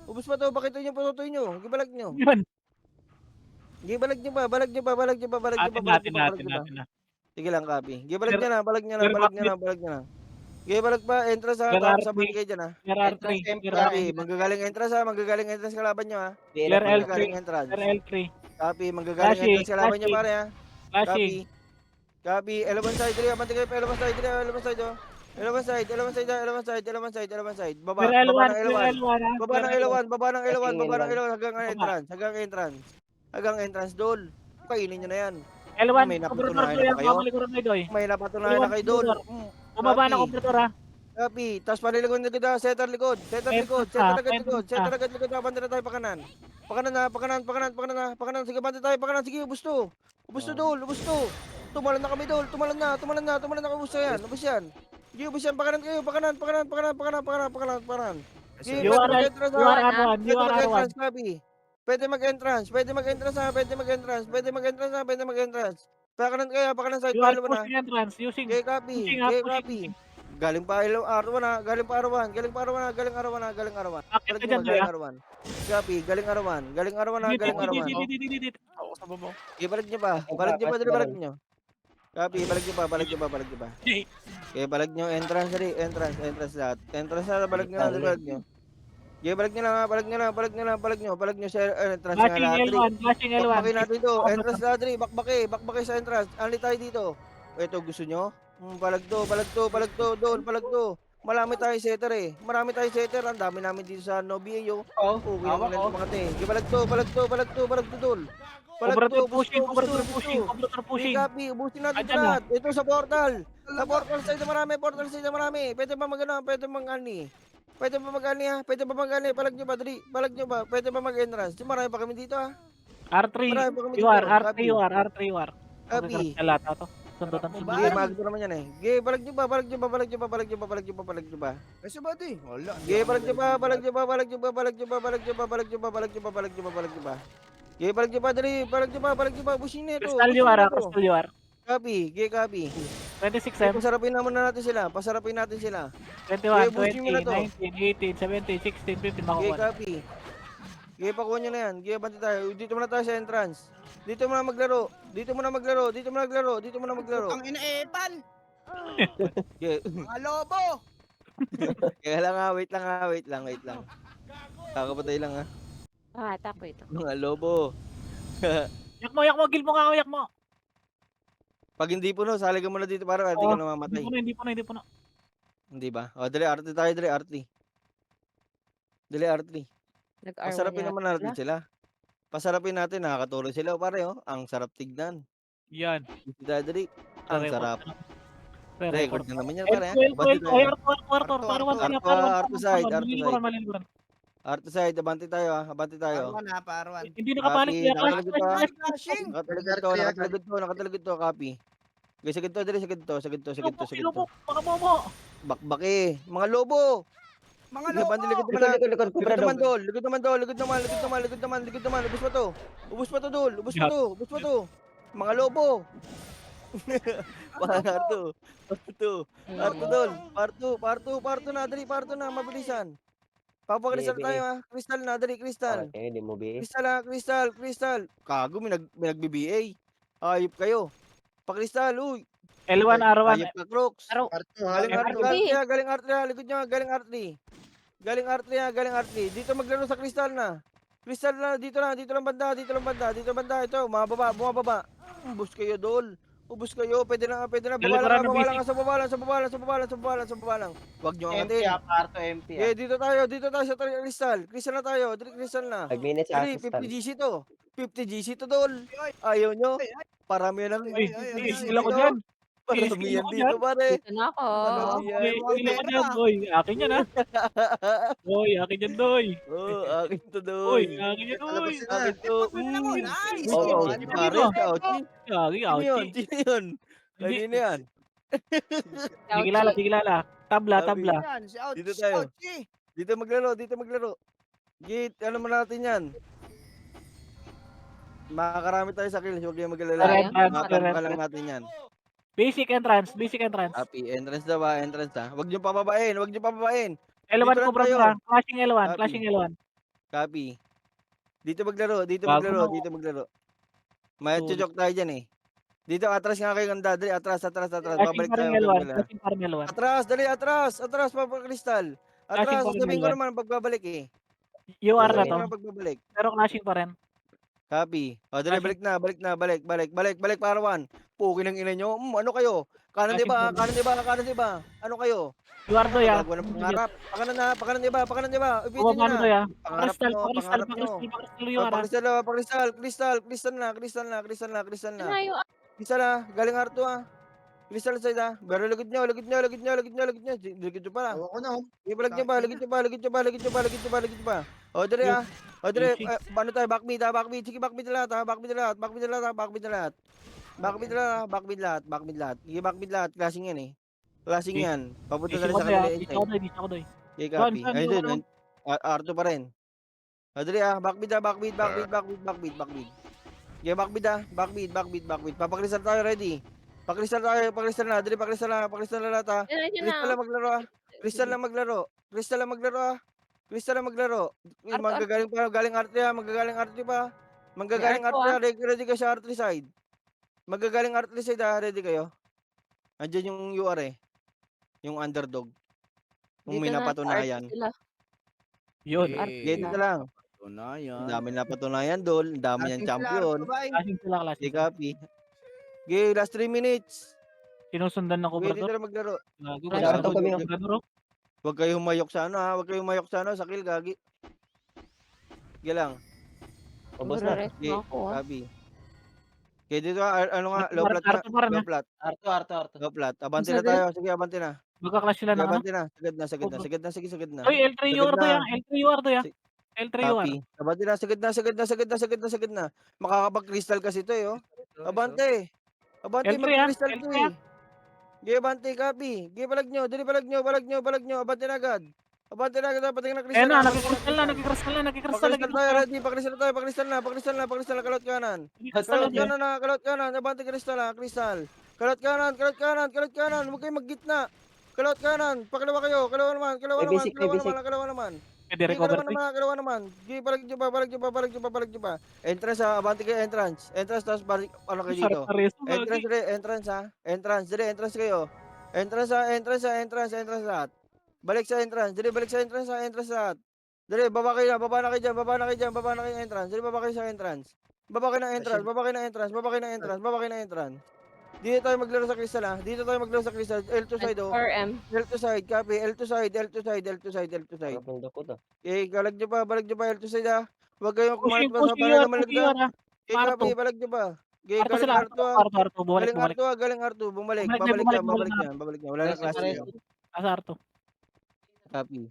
Ubus pa to. Bakit nyo patutoy nyo? Gibalag nyo. Yun. Gibalag nyo pa. Atin na. Sige lang, copy. Sige, balag Clear- niya na, balag niya na, clear balag back niya na, balag niya na. Sige, balag pa, entrance ha, Clear tapos R3. sabay kayo dyan ha. Clear R3. Clear Copy, R3. manggagaling entrance ha, manggagaling entrance kalaban nyo ha. Clear L3. Manggagaling entrance. Clear L3. Copy, manggagaling Flashing, entrance kalaban nyo flashing. pare ha. Flashing. Copy. Copy, L1 side 3, abante kayo pa L1 side 3, L1 side oh. L1 side, L1 side, L1 side, L1 side, L1 side. Baba, Clear baba L1. ng Clear L1. L1 ha. Baba Clear ng L1, baba ng L1, Flashing baba ng L1. L1 hanggang Baba. entrance, hanggang entrance. Hanggang entrance dol. Kainin nyo na yan. L1. May Kompresor napatunayan ko na yan. ba kayo? Mamalikuran na ito eh. May napatunayan na kayo dol. Bumaba na Copy. kompresor ha. Copy. Tapos panilikod na kita, setter likod. Setter likod, setter agad likod, setter agad likod. Banda na tayo pakanan. Pakanan na, pakanan, pakanan, pakanan na, pakanan. Sige, banda tayo, pakanan. Sige, ubus to. Ubus to, dol, ubus to. Tumalan na kami, dol. Tumalan na, tumalan na, tumalan na. Ubus yan, ubus yan. Sige, ubus yan. Pakanan kayo, pakanan, pakanan, pakanan, pakanan, pakanan, pakanan, pakanan. Sige, You pwede are mag-entrance You ha. are R1. You Pwede are R1. mag-entrance, copy. Pwede mag-entrance, pwede mag-entrance ha, pwede mag-entrance, pwede mag-entrance ha, pwede mag-entrance. Pakanan kayo, pakanan side, You are palo na. pushing entrance. Using. Okay, copy. Pushing ha. Okay, Pushing. copy. Galing pa R1 ha, galing pa R1, galing pa R1 ha, galing R1 ha, galing R1. Bakit Galing ka pa dyan, galing Doy, R1. Copy, galing R1, galing R1 ha, galing R1. Ako sa babaw. Ibalik niyo pa, balag niyo pa, dali balag niyo. Copy, balag niyo pa, balag niyo pa, balag niyo pa. Okay, balag niyo, entrance dali, entrance, entrance lahat. Entrance na, balag niyo na, dali balag niyo. Okay, balag niyo na ha, balag niyo na, balag niyo na, balag niyo, balag niyo sa entrance nga Flashing lahat. Dali. L1. Flashing L1. Bakbakin natin to, entrance lahat dali, bakbaki sa entrance. Ali tayo dito. Ito, gusto nyo? Balag to, balag to, balag to, doon, balag to. Marami tayong setter eh. Marami tayong setter. Ang dami namin dito sa Novio. Okay naman lang ito mga te. Di balag to, balag to, balag to, balag to, dol. Balag to, Kompresor busto, pushing. busto, Kompresor busto. pushing. Kompresor pushing. Copy, ubusin natin ito Andyan na. lahat. Ito sa portal. Sa portal side na marami, portal side na marami. Pwede ba mag-ano, pwede mag-ani. Pwede ba mag-ani ha? Pwede ba mag-ani? Balag nyo ba, dali. Balag nyo ba? Pwede ba mag-entrance? Di marami pa kami dito ha. R3. Marami pa kami You are. dito. R3 you are. R3 you are. Copy. Kalata to. Sundutan Sarap mo Sige, sundutan. magto naman yan eh. Sige, balag nyo ba, balag nyo ba, balag nyo ba, balag nyo ba, balag nyo ba, balag nyo ba. Kasi ba di? Wala. Sige, balag nyo ba, balag nyo ba, balag nyo ba, balag nyo ba, balag nyo ba, balag nyo ba, balag nyo ba, balag nyo ba, balag nyo ba. Sige, balag nyo ba, dali, balag nyo ba, balag nyo ba, busin na ito. Crystal you are. Crystal you are. Copy, sige, copy. 26 Sige, M. pasarapin naman na natin sila, pasarapin natin sila. 21, busin mo na 20, to. 19, 18, 17, 16, 15, Sige, makukuha. copy. Sige, pakuha nyo na yan. Sige, banti tayo. Dito muna tayo sa entrance. Dito muna maglaro. Dito muna maglaro. Dito muna maglaro. Dito muna maglaro. Ang ina-epan. Sige. Mga lobo. Kaya lang ha, wait lang ha, wait lang, wait lang. Kakapatay lang ha. Ah, tapo ito. Mga lobo. Yak mo, gil mo nga ako, yak mo. Pag hindi puno, sali ka muna dito para hindi ka namamatay. Hindi po na. Hindi ba? O, dali, RT tayo, dali, RT. Dali, RT. Nag-R1 Pasarapin yata naman natin sila. sila. Pasarapin natin, nakakatulog sila. Pare, oh, ang sarap tignan. Yan. Dali, ang sarap. Record na naman yan, pare. RT side, abante tayo, ha. Abante tayo. Parwan ha, parwan. Hindi nakapalit Copy, niya. nakatulog ito, ha. Flashing. Nakatulog to, copy. Okay, sagad to, dali, sagad to. Baka mo. Bakbaki, mga lobo. Mga Sige, lobo. bandi, likod naman, Likod, likod, likod kubra naman, dog. dol. Likod naman, dol. Likod naman. Ubus pa to. Ubus pa to, dol. Ubus pa to. Mga lobo. Parto. Dol. Parto na, dali, parto na, mabilisan. Papakristal Sige, tayo ha. Kristal na, dali, kristal. Okay, di mo bi. Kristal ha, kristal. Kago, may nag-BBA. Ayop kayo. Pakristal, uy. L1, R1. Ayop ka, Crooks. Arto, Galing haling R3 Arto. ha, galing R3 ha, likod nyo ha, galing R3. Galing R3. Dito maglaro sa kristal na. Kristal na, dito lang banda. Ito, bumababa. Ubus kayo, dol. Pwede na, baba lang, sa baba lang. Huwag nyo angatin. Parto empty. Okay, dito tayo sa kristal. Kristal na tayo, kristal na. 5 minutes Dali, after 50 GC to. 50 GC to, dol. Ayaw nyo. Parami lang. Uy, skill ako dyan. Parami yan dito, pare. Dito na ako. Parami yan. Skill ako dyan, boy. Akin yan, ha. Boy, akin yan, doy. Oh, akin to, Boy, dol. akin yan, doy. Akin to. Nice. Oo, Sige, pare, Auchi. Gagi, Sino yun? ouchie. Sino yun? Hindi. Kanina yan. Di kilala. Tabla. Yan, si Ouch. Dito tayo. Ouchie. Dito maglaro. Git, ano mo natin yan? Makakarami tayo sa kills, huwag kayong mag-alala. Correct. Makakarami lang natin yan. Basic entrance. Happy, entrance na ba? Entrance na. Huwag nyo pababain. L1 Dito ko lang bro, tayo. flashing L1. Copy. Copy. Dito maglaro. Bago mo. May chok tayo dyan eh. Dito, atras nga kayo ganda. Dali, atras. Flashing Babalik pa rin tayo. L1. Babalik tayo. Flashing pa rin L1. Atras, dali, atras, papakristal. Flashing Atras, pa rin sasabihin ko L1. naman pagbabalik eh. UR na Sasabihin to. ko naman pagbabalik. Pero clashing pa rin. Copy. O, dali, Flashing. balik, parawan. Puki ng ina nyo. Ano kayo? Kanan di ba? Ano kayo? UR doy ah. Gagawa ng pangarap. Pakanan di ba? Upitin nyo Bumaba na na. doy ah. Pangarap nyo, pangarap nyo. Pakristal UR ah. Kristal na. Ano yung Kristal na, galing Arto ah. Kristal side ah. Pero lugod nyo. Lugod nyo pa. Tawa ko na, oh. Ibalag nyo pa. O, dali ah. Easy. Ano tayo? Backbeat. Sige, backbeat na lahat. Backbeat lahat. Sige, backbeat lahat. Clashing yan eh. Clashing yan. Papunta na rin sa kanila. Dito ako doy. Okay, copy. Saan, Ayun saan, dun. Arto pa rin. O, dali ah. Backbeat. Okay, backbeat. Papakristal tayo, ready. Pakristal na. Dali, pakristal na lahat ah. Kristal lang maglaro ah. Kristal lang maglaro. Galing arte ah. Manggagaling arte ah. Ready kayo sa arte side. Magagaling arte side ah. Ready kayo. Andiyan yung UR eh. Yung underdog. Kung may napatunayan. Yun. Dito lang. Ang dami napatunayan dol. Ang dami niyang champion. Clashing sila, Okay, clashing. copy. Okay, last 3 minutes. Sinusundan ako Pwede bro. na maglaro. Arto kami, oh. Huwag kayo humayok sa ano ha. Sa kill, gagi. Sige lang. Ubos na. Rest Okay, mo ako ah. copy. Okay, dito ano nga, low flat nga. Arto pa rin Low ah. flat. Arto. Low flat. Abante na tayo. Sige, abante na. Magka-clash sila Sige, na ano. abante na. Sagad na. Sige, sagad na. Oy, L3 UR doy ah. L3 UR doy ah. L3 UR. Copy. Abante na. Sagad na. Makakapag-crystal kasi ito eh, oh. Abante, L3 ah. mag-crystal L3 to ah. eh. Sige, abante, copy. Sige, balag nyo. Abante na agad. Patingin na crystal. Ayan na, nagkikristal Pakristal tayo, ready. Pakristal na. Kalot kanan. Kalot kanan. Abante crystal ah, crystal. Kalot kanan. Huwag kayo mag-gitna. Kalot kanan. Pakalawa kayo. Kalawa naman. Pwede recover to. Kalawa naman. Sige, balag nyo pa. Entrance ah, abante kayo entrance. Entrance, tapos balik, ano kayo dito. Entrance kayo. Entrance lahat. Balik sa entrance lahat. Dali, baba na kayo dyan, entrance. Dali, baba kayo sa entrance. Baba kayo ng entrance. Dito tayo maglaro sa crystal ah. L2 side oh. 4M. L2 side, copy. L2 side. Ang dako to. Okay, balag nyo pa, L2 side ah. Huwag kayong kumalat pa sa Pushing panay UR, na malagda. pushing UR ah. Okay, copy, balag nyo pa. Okay, Arto galing sila. Arto ah. Arto. Bumalik. Galing Arto. Bumalik yan. Wala na klase yan. Asa Arto. Copy.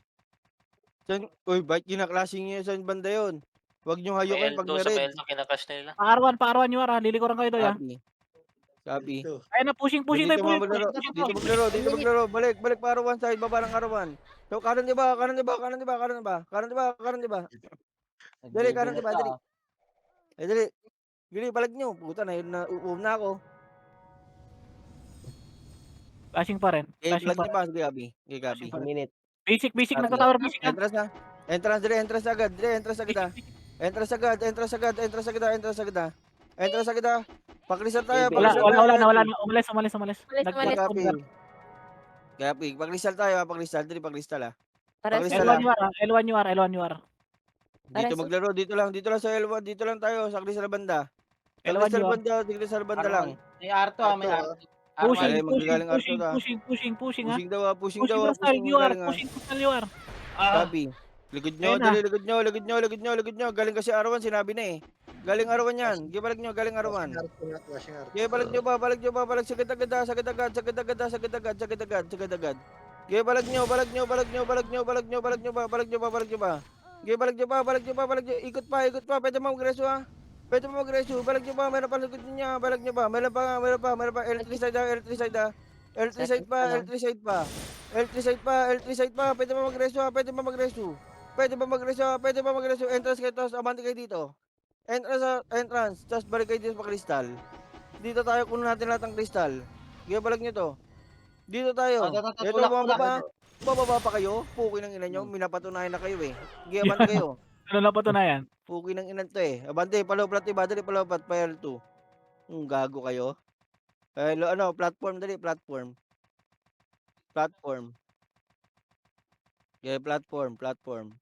Uy, bakit kinaklase nyo sa banda yun? Huwag nyo hayukin pag Sa na-red. L2 kinakash na nila. Pa-R1 UR ah. Lilikuran kayo doy ah. Copy. Ito. Ayun na, pushing Dito tayo. maglaro. Balik para one side, baba ng arawan. So, kanan di ba? Dali, kanan di ba? Dali. Dali. Dali, balag nyo. Puta na, na ako. Flashing pa rin. Balag nyo pa. Sige, Gabi. Flashing pa rin. Minute. Basic nagtatower basic ah. Entrance na. Entrance agad. Entrance agad. Pakrisal tayo. Wala. Umalis. Umalis. Copy. Pakrisal tayo. Dali, pakrisal ah. Pares. L1 UR. Dito maglaro. Dito lang sa L1. Dito lang tayo. Sa Kristal banda. L1 UR. Kristal banda lang. May Arto. Pushing ah. Pushing ah. Pushing daw. Pushing crystal UR. Sabi. Ligod nyo, Ayun na. dali, ligod nyo. Galing kasi Arawan, sinabi na eh. Galing Arawan yan. Gibalag nyo, galing Arawan. Flashing Arto. Gibalag nyo ba, balag. Sagad agad. Gibalag nyo ba. Ikot pa. Pwede mo magreso ha. Balag nyo ba, meron pa ligod niya. Balag nyo ba, meron pa. L3 side ha. L3 side pa. Pwede mo magreso. Entrance kayo, tapos abante kayo dito. Entrance. Tapos balik kayo dito sa kristal. Dito tayo, kunin natin lahat ng kristal. Balag nyo to. Dito tayo. Ito, bababa pa kayo. Puki ng ina nyo. Minapatunayan na kayo eh. Abante kayo. Ano na pa to na yan? Puki ng inan to eh. Abante, palawplat iba. Dali palawplat pa L2. Gago kayo. Ano, platform, dali, platform. Platform. Okay, platform. Platform.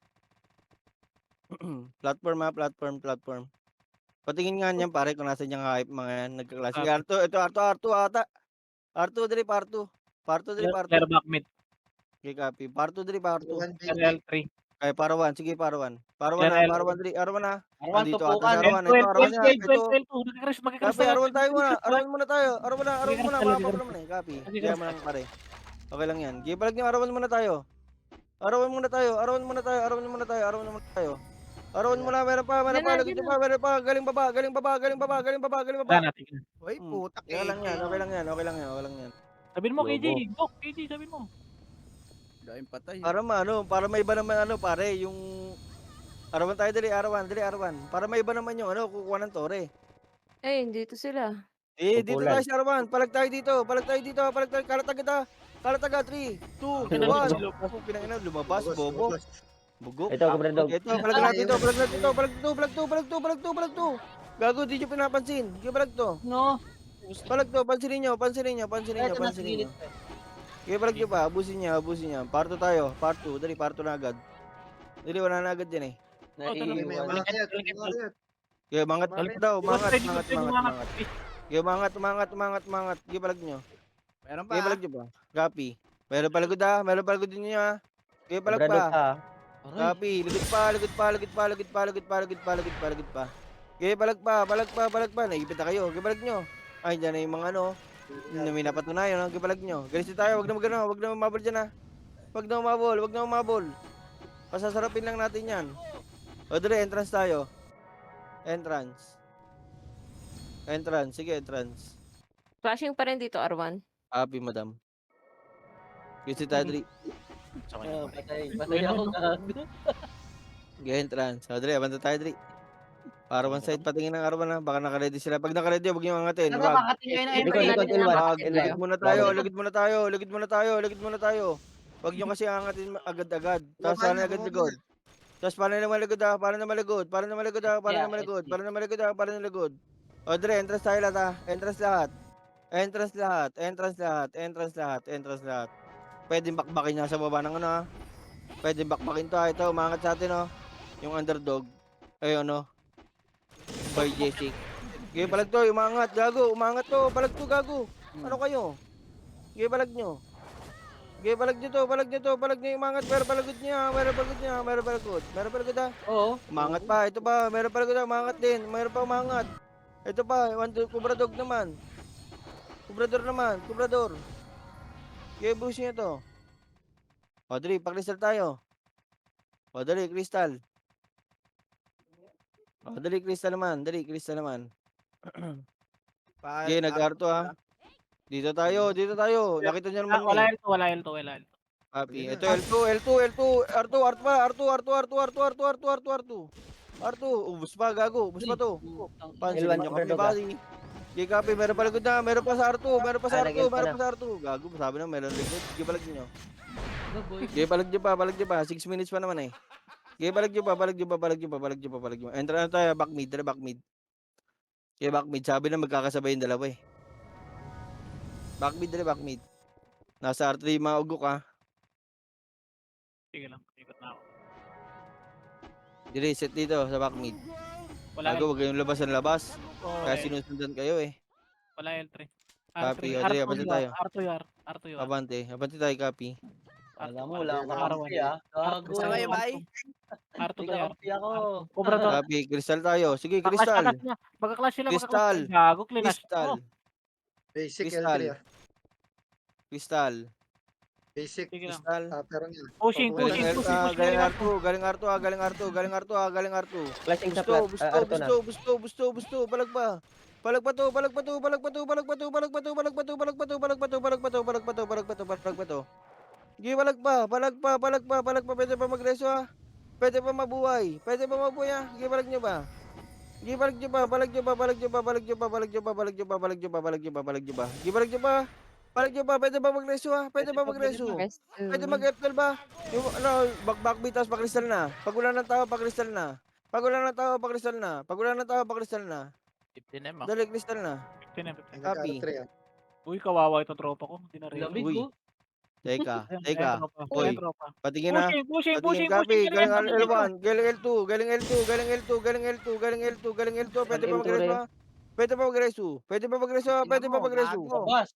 Patingin nga niyan pare kung nasan yung hype mga yan, nagkaklase. Copy. Arto ata. Arto, dali, parto. Parto, dali, parto. Clear back mid. Okay, copy. Parto, dali, parto. Clear L3. Kaya parawan, sige parawan. Parawan Clear na, L3. parawan, dali, arawan na. Arawan, Andito ata tupukan. si Arawan. Ito, arawan niya. Ito. Magkakrush Copy, arawan tayo muna. Arawan. Arawan muna tayo. Arawan muna, mga Sige, problem na eh. Copy. Sige, Kaya mo sige. lang pare. Okay lang yan. Gibalag niyo, arawan muna tayo. Arawan muna tayo. Arawan muna tayo. Arawan muna, meron pa. Lagit niyo pa, meron pa. Galing baba. Wala natin. Uy, putak Okay lang yan. Okay lang yan. Sabihin mo, Lobo. KJ. Go, KJ, sabihin mo. Dahil patay. Para may iba naman pare, yung arawan tayo arawan. Para may iba naman yung kukuha ng tore. Eh, dito sila. Dito Kumpulan. tayo sa arawan. Palag tayo dito. Kalataga 3, 2, 1. Pinangina, lumabas, bobo. Bugok. Ito, Kubradog. Ito, palag natin ito. Palag 2. Gago, di nyo pinapansin. Palag to. No. Palag to, pansinin nyo. Palag nyo pa, abusin niya. Parto tayo, part 2. Dali, parto na agad. Dali, wala na agad yan eh. Naiiwan. Kaya mangat daw, mangat. Kaya mangat. Palag nyo. Meron pa. Palag nyo pa. Copy. Meron palagod din nyo ha. Kaya palag Kubradog pa. ka. Copy. Lugod pa. Kaya palag pa. Naipit na kayo. Kaya palag nyo. Ay, dyan na yung mga na may napatunayan. Kaya palag nyo. Galis tayo. Huwag na umabol dyan ha. Huwag na umabol. Pasasarapin lang natin yan. O dali, entrance tayo. Entrance. Sige, entrance. Flashing pa rin dito, Arwan. Copy, madam. Kasi tayo dali. Patay ako. Sige, entrance. O dali, abanda tayo dali. Para one side patingin ng arawan na. Baka naka-ready sila. Pag naka-ready, huwag niyo angatin. Wag. Likod, Ilwan. Wag. Ligid muna tayo. Huwag niyo kasi angatin agad-agad. Tapos sana agad ligod. Tapos para na maligod. O dre, entrance tayo lahat ha. Entrance lahat. Pwedeng bakbakin niya sa baba ng ha. Pwedeng bakbakin to ha. Ito, umangat sa atin yung underdog. Ayun Boy Jessic. Okay, palag to, umangat, gago, umangat to, palag to, gago. Ano kayo? Okay, palag nyo. Okay, palag nyo, umangat, meron palagod ha. Oo. Umangat pa, ito pa, meron palagod ha, umangat din, meron pa umangat. Ito pa, kubrador naman. Kubrador. Okay, busin nyo to. O, dali, pakristal tayo. O, dali, kristal. Dali, kristal naman. Okay, nag-arto ha. Dito tayo. Nakita niyo naman Wala L2. Happy. Ito L2. Arto. Ubus pa, gago. Ubus pa to. Pansin Ilwan, niyo Kubradog, kami, bali. Okay, copy. Meron pa likod na. Meron pa sa Arto. Nag-L pa na. Gago, sabi na meron likod. Okay, balag niyo. Okay, balag niyo pa. 6 minutes pa naman eh. Okay, balag niyo pa. Entra na tayo, back mid. Okay, back mid. Sabi na magkakasabay yung dalawa eh. Back mid. Nasa R3 yung mga ugok ha. Sige lang, ikot na ako. Dire, set dito sa back mid. Wala Gago, wag kayong labas. L2. Kaya sinusundan kayo eh. Wala L3. Copy, Adria, abante tayo. R2 yun. Abante tayo, copy. Alam mo, wala akong Arawan. kakampi Gago. Isa kayo, bay? R2 May tayo. kakampi ako. Kubrador. Copy, crystal tayo. Sige, crystal. Magka-clash sila. Crystal. Gago, klinash. Basic Crystal. L3 Crystal. Basic. Sige lang. Crystal. Pero nga. Pushing. Galing Arto. Flashing sa plat. Arto na. Busto. Balag pa to. Sige, balag pa. Pwede pa magreso ha. Pwede pa mabuhay ha. Sige, balag nyo pa. Pwede pa magreso ha. Pwede mag-FL ba? Yung backbeat tapos pakristal na. Pag wala ng tao, pakristal na. Dali, kristal na. 15. Copy. R3 Uy, kawawa itong tropa ko. Hindi na rin. Lamig Uy. ko. Teka, Ayan, teka. ayan, tropa. Oy, Ayan, tropa. patingin na. Pushing, pushing, Patingin pushing, copy. pushing. Galing Galing L2. L1, galing L2, galing L2, galing L2, galing L2, galing L2, galing L2. Pwede pa L2 mag-reso rin. ha? Pwede pa mag-reso. Pwede pa mag-reso ha? Pwede pa Tingnan mo, mag-reso. gago. Labas.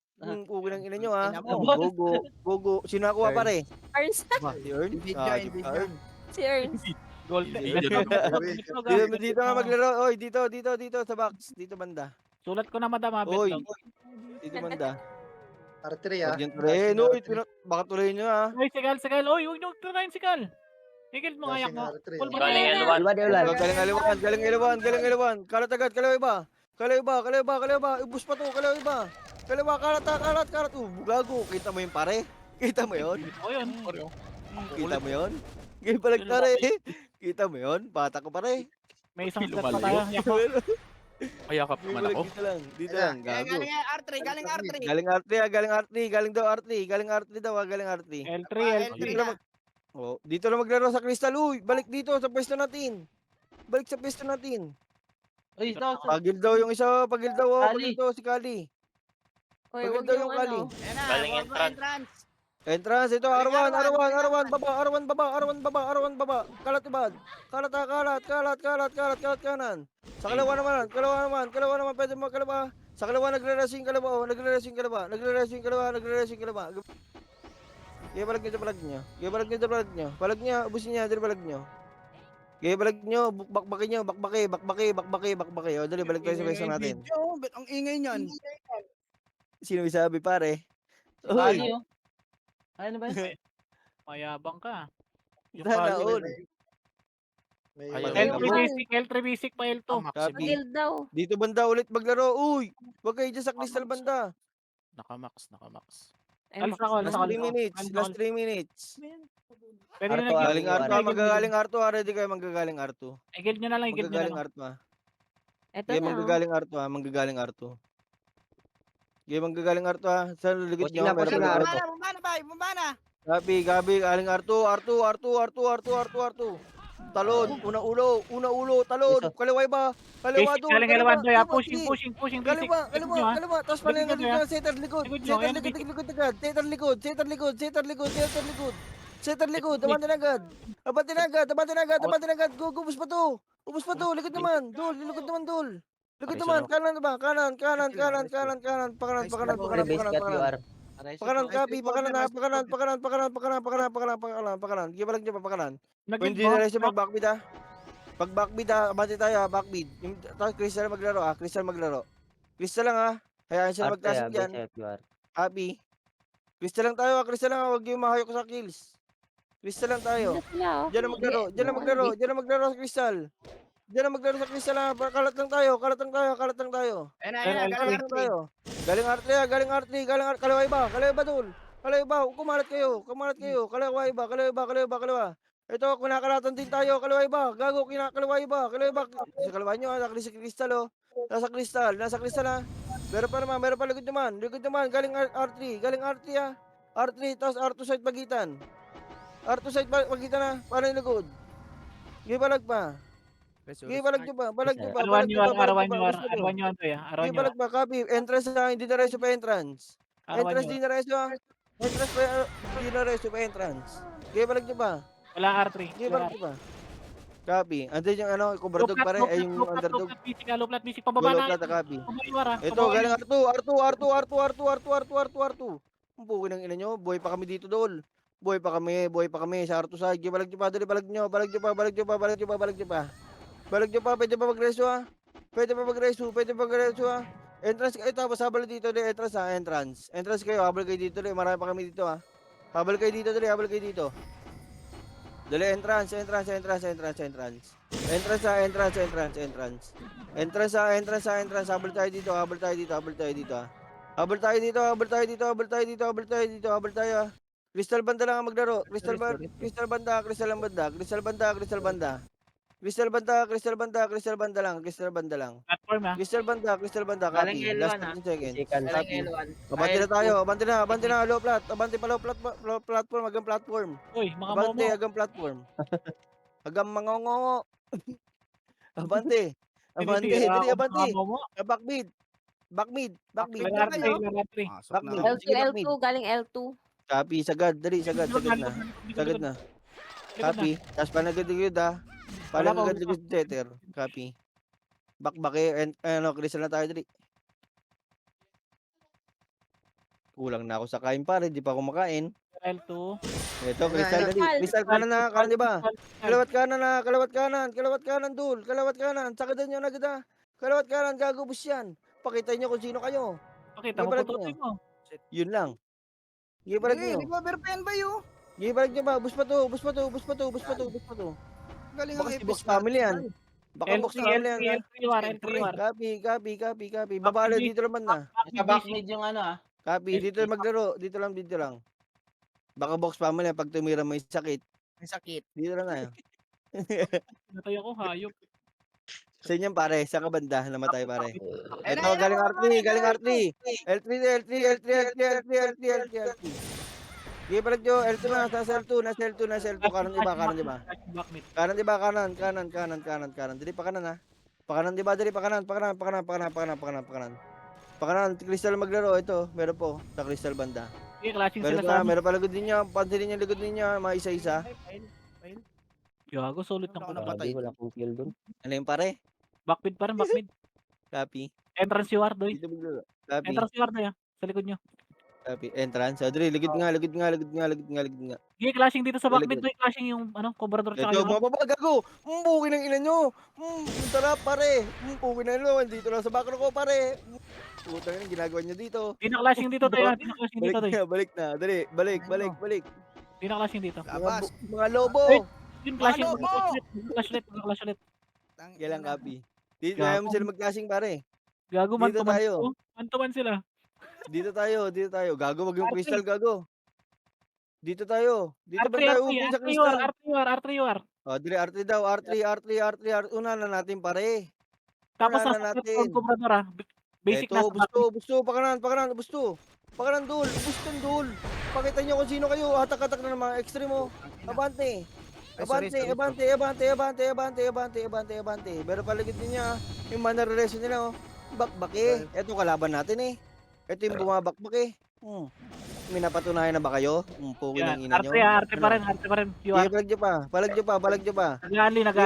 Pugi ng ina nyo ha. Tingnan mo. Gogo, gogo. Sino nakuha Ern. pare? Ernst, Ba, si Ern? Video, Sagip video. ka, Ern. si Ernst. Gold. Dito nga maglaro. Oy, dito sa box. Dito banda. Sulat ko na madam, ha, Oy. betlog. Dito banda. R3 Huwag ah. yan tuloy. Oy, baka tuloy nyo ha. Uy, sikal, sikal. Uy, huwag nyo tirahin sikal. Higil mo Flashing ngayak mo. R3 Full ah. ba Galing tayo? L1. Iwan, iwan. Galing L1, galing L1, galing L1. Kalat agad, kalaw iba. Kalaw iba. Ubus pa to, kalaw iba. Kalaw, kalat. Gago. Kita mo yung pare? Kita mo yun? O yun. Kita mo yun? Game palag pare. Kita mo yun? Bata ko pare. May isang Kilo sulat pa malayo. tayo. Yak mo. Ayakap Game naman palag ako. dito lang. Dito lang, gago. Galing R3, galing R3. Galing R3 galing daw R3. Galing R3 daw galing R3. L3, L3. Dito lang dito lang maglaro sa Crystal. Uy, balik dito sa pwesto natin. Balik sa pwesto natin. Uy, ito. Pagil daw yung isa, pagil daw, Kali. pagil daw si Kali. Uy, Pagod huwag daw yung yung Kali. ano. Ayan na, Galing go, go, entrance. entrance. Entrance, ito, Galing R1, R1, baba. Kalat ibad. Kalat kanan. Sa kalawa naman, pwede mo kalawa. Sa kalawa, nagre-racing kalawa. Gaya balag nyo. Balag nyo, ubusin niya, dali balag nyo. Gaya balag nyo, bakbaki nyo, bakbaki. O, dali, balag tayo sa pwesto natin. Video, ba't ang ingay niyan? Sino may sabi, pare? Kali, oh. Ano ba yun? Mayabang ka. Yung Sana kali. all. May Ayaw. L3 Ayun. basic, L3 basic pa L2. Copy. Pagil daw. Dito banda ulit maglaro. Uy, wag kayo dyan sa Crystal banda. Nakamax. Ay, Alis ako, alis Last ako. 3 minutes. Last 3 minutes. Pwede Arto, na Galing Arto, R2, magagaling R2. Ready kayo manggagaling R2. Igil nyo na lang, igil nyo na Manggagaling lang. R2. Eto Kaya na. manggagaling R2 ha. Manggagaling R2. Kaya manggagaling R2 ha. Sa likod Pushing nyo. na, Meron pushing pa na, likod. Arto. Bumbana ba? Bumbana. Gabi, galing R2. Talon, una ulo, talon. Iso. Kaliwa ba? Kaliwa Basic, doon. galing Kaliwa, L1 doy, ha. kaliwa, Pushing, sige. pushing, basic. Kaliwa, Likod nyo, ha. Tapos pala Likod dito nyo, na center likod. Likod nyo, ayan, Likod agad. Center likod. Abante na agad. Go, ubus pa to. Likod naman. Dol. Likod naman. Kanan ba? Kanan. Pakanan. Pre, base cut UR. Pakanan, copy. Pakanan. Gibalag niyo pa pakanan. Kung Nag-give hindi mo. na rin siya mag-backbeat ha. Pag backbeat ha, abante tayo ha, backbeat. Yung Crystal maglaro ha, Crystal lang ha. Hayaan siya Arte, magtasik dyan. base UR. Happy. Crystal lang tayo ha, huwag yung mahayok sa kills. Crystal lang tayo. Dito sila, oh. Diyan na maglaro sa Crystal. Ha, kalat lang tayo. Ayan na, Pero galing Kalat lang R3. tayo. Galing R3, kaliwa iba, dul. Kaliwa, kumalat kayo. Kaliwa. Ito, kinakalatan din tayo, kaliwa iba. Gago, kaliwa iba. Sa kaliwa nyo, nasa Crystal oh. Nasa Crystal ha. Meron pa likod naman. Galing R3 ha. R3, tapos R2 side pagitan. Ha, paano yung likod? Gibalag pa. Balag nyo pa. R1 nyo, R1 nyo, doy, ha. R1 nyo. Gibalag pa, copy. Entrance na, hindi na reso pa entrance. R1 Entrance nyo. di na reso ha. Entrance pa, hindi na reso pa entrance. Gibalag nyo pa. Wala R3. Gibalag nyo pa. Copy. Andun yung ano, kubradog pa rin. Ay yung underdog. Low plat basic, pababa Golo na. plata, copy. Pababa, ha. Ito, Pababa galing na. R2. Ang buki ng ina nyo. Buhay pa kami dito, dol. Buhay pa kami. Sa R2 side. Gibalag nyo pa, dali, balag nyo pa. Pwede pa magreso ha. Entrance kayo, tapos habal dito, entrance. Entrance kayo, habal kayo dito, marami pa kami dito ha. Habal kayo dito. Dali, entrance. Habal tayo dito ha. Habal tayo ha. Crystal banda lang ang maglaro. Crystal banda. Platform, ha. Crystal banda. Galing Copy. L1 Last ha. 15 seconds. Sikan. Copy. Abante na tayo. Abante na. Low plat. Abante pa low platform. Hanggang platform. Uy, mga Abante momo. hanggang platform. Hanggang mangongo. Abante. Dali, abante. Mga momo. Backbeat. Back mid. Galing Back R3, kayo? galing R3. Pasok Back na. mid. L2, Sige, back L2, mid. galing L2. Copy, sagad. Dali, sagad. Likod Sagad na, na. likod Sagad na. Likod na. Copy. Tapos panagad-ligod Wala pa, Panagad-ligod tether. Copy. Bakbake. Ano, crystal na tayo dali. Kulang na ako sa kain pare. Di pa ako makain. L2. Ito, crystal dali. Crystal. Crystal kanan na. Kanan di ba? Crystal. Kalawat kanan na. Kalawat kanan. Kalawat kanan, dul. Kalawat kanan. Sakadan nyo na agad ah. Kalawat kanan. Gagubos yan. Pakita nyo kung sino kayo. Pakita mo, Ibalag pututin mo. Yun lang. Ibalag Hindi, nyo. recover pen ba yun? Ibalag nyo ba? Bus pa to. Bus pa to. Bus pa to. Bus pa to. Bus pa to. Galing Baka ang si Box Epis Family yan. natin, Baka Box L3, Family yan. L3, ha? L3 war, L3 war. Copy. Babalo Back dito naman na. Sa back mid yung ano ah. Copy. Dito maglaro. Dito lang. Baka Box Family yan. Pag tumira may sakit. May sakit. Dito lang tayo. Natay ako, hayop. Sa inyo pare. Sa kabanda. Namatay pare. Ayun Ito na, galing ayun na, R3. Galing R3. L3. Sige balik nyo. L2 na. Nasa L2. Kanan di ba? Back mid. Kanan di ba? Kanan. Dali pa kanan ha. Pakanan di ba? Dali pakanan. Pakanan. Crystal maglaro. Ito. Meron po. Sa Crystal banda. Sige, clashing Meron sila sa amin. meron pa likod ninyo. Pansinin yung likod ninyo. Mga isa-isa. Gago, sulit ng Ako kulang. napatay. Wala pong kill dun. Ano yung pare? Back mid pa rin, back mid. Copy. Entrance si war, doy. Dito maglaro. Copy. Entrance si war doy, sa likod nyo. Copy. Entrance. Dali. Likod nga. Sige, clashing dito sa back Very mid, doy. Clashing yung, cobrador tsaka Ito, yung... mababa, gago. Puki ng ina nyo. Ang sarap, pare. Puki ng ina. Dito lang sa background ko, pare. Putang ina, ginagawa nyo dito. Di na clashing dito, doy. Di na clashing dito, doy. Balik na. Dali, balik. Di na clashing dito. Labas. Mga lobo. Ay! Yung clashing, Ano mo? clash ulit. Kailan, copy. Dito Gago. tayo mo sila mag-clashing, pare. Gago, man Dito to man tayo. to. Man to man sila. Dito tayo. Gago, wag yung crystal, gago. Dito tayo. Dito ba R3, tayo? R3, Upin sa R3 war, crystal. R3 war. O, dili, R3 daw. R3. Una na natin, pare. Tapos Wala na nasa natin. cobrador ah. Basic Eto, na sa back mid. busto. Pakanan, busto. Pakanan, dul. Buston, dul. Pakita nyo kung sino kayo. Hatak-hatak na ng mga extremo. Abante. Abante. Pero paligid niya, yung mana relation nila, oh. Bakbaki. Eto kalaban natin eh. Eto yung bumabakbak eh. May napatunayan na ba kayo? Puki ng ina nyo. R3 pa rin. Sige, palag nyo pa. Nag-ali. Palag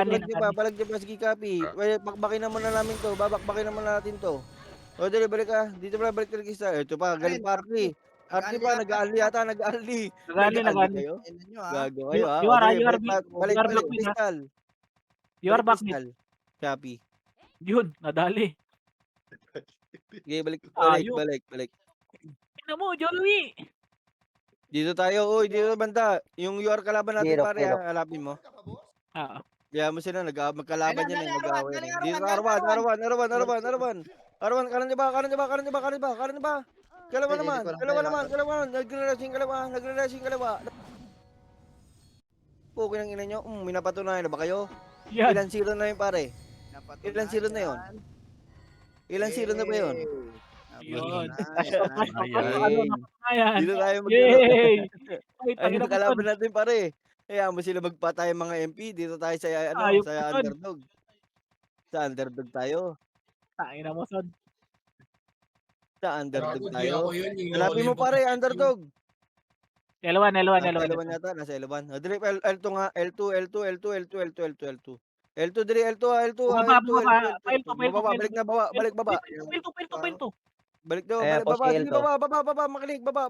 nyo pa. Sige, copy. Bakbakin naman na namin to. Babakbakin naman natin to. O, dali, balik ka. Dito pala, balik talaga isa. Ito pa, galing pa R3. R3 pa, nag-ali yata, nag-ali. Nag-ali. kayo? Ayun nyo ah. Gago kayo ha. You are, O, dali, you are balik, back mid, crystal. You are back mid. Crystal. Copy. Yun, nadali. Sige, balik. Ayun. Ina mo, Joey! Dito tayo, uy, dito banda. Yung UR kalaban natin, Hirap, pare, hirap. ha. Alapin mo. Ah, Kaya mo sila, magkalaban Ayun na, yan, eh, galing mag-away. galing eh. Dito, Arwan, Arwan, kanan niya ba? Kalaban naman. Nagre-racing kalawa. Puki ng ina nyo. May napatunayan na ba kayo? yan. Ilan zero na yun, pare? Napatunayan. Ilan zero na yun? Ilan zero na ba yun? Yun. Ayan. Ayan. Dito tayo Yay! Ay, Ay, tangina mo kalaban son. natin, pare. Kaya mo sila magpatay mga MP. Dito tayo sa, Ayop sa ka, son. underdog. Sa underdog tayo. Tangina mo, son. Sa underdog tayo. Hanapin mo, pare, underdog. L1. Nasa L1 yata, nasa L1. O, dili, L2 nga. L2. L2, dili, L2. Baba. Pail to. Baba, balik na, baba. Pail to. Balik daw, Ayan, baba. post Sige, L2. baba. Makinig, baba.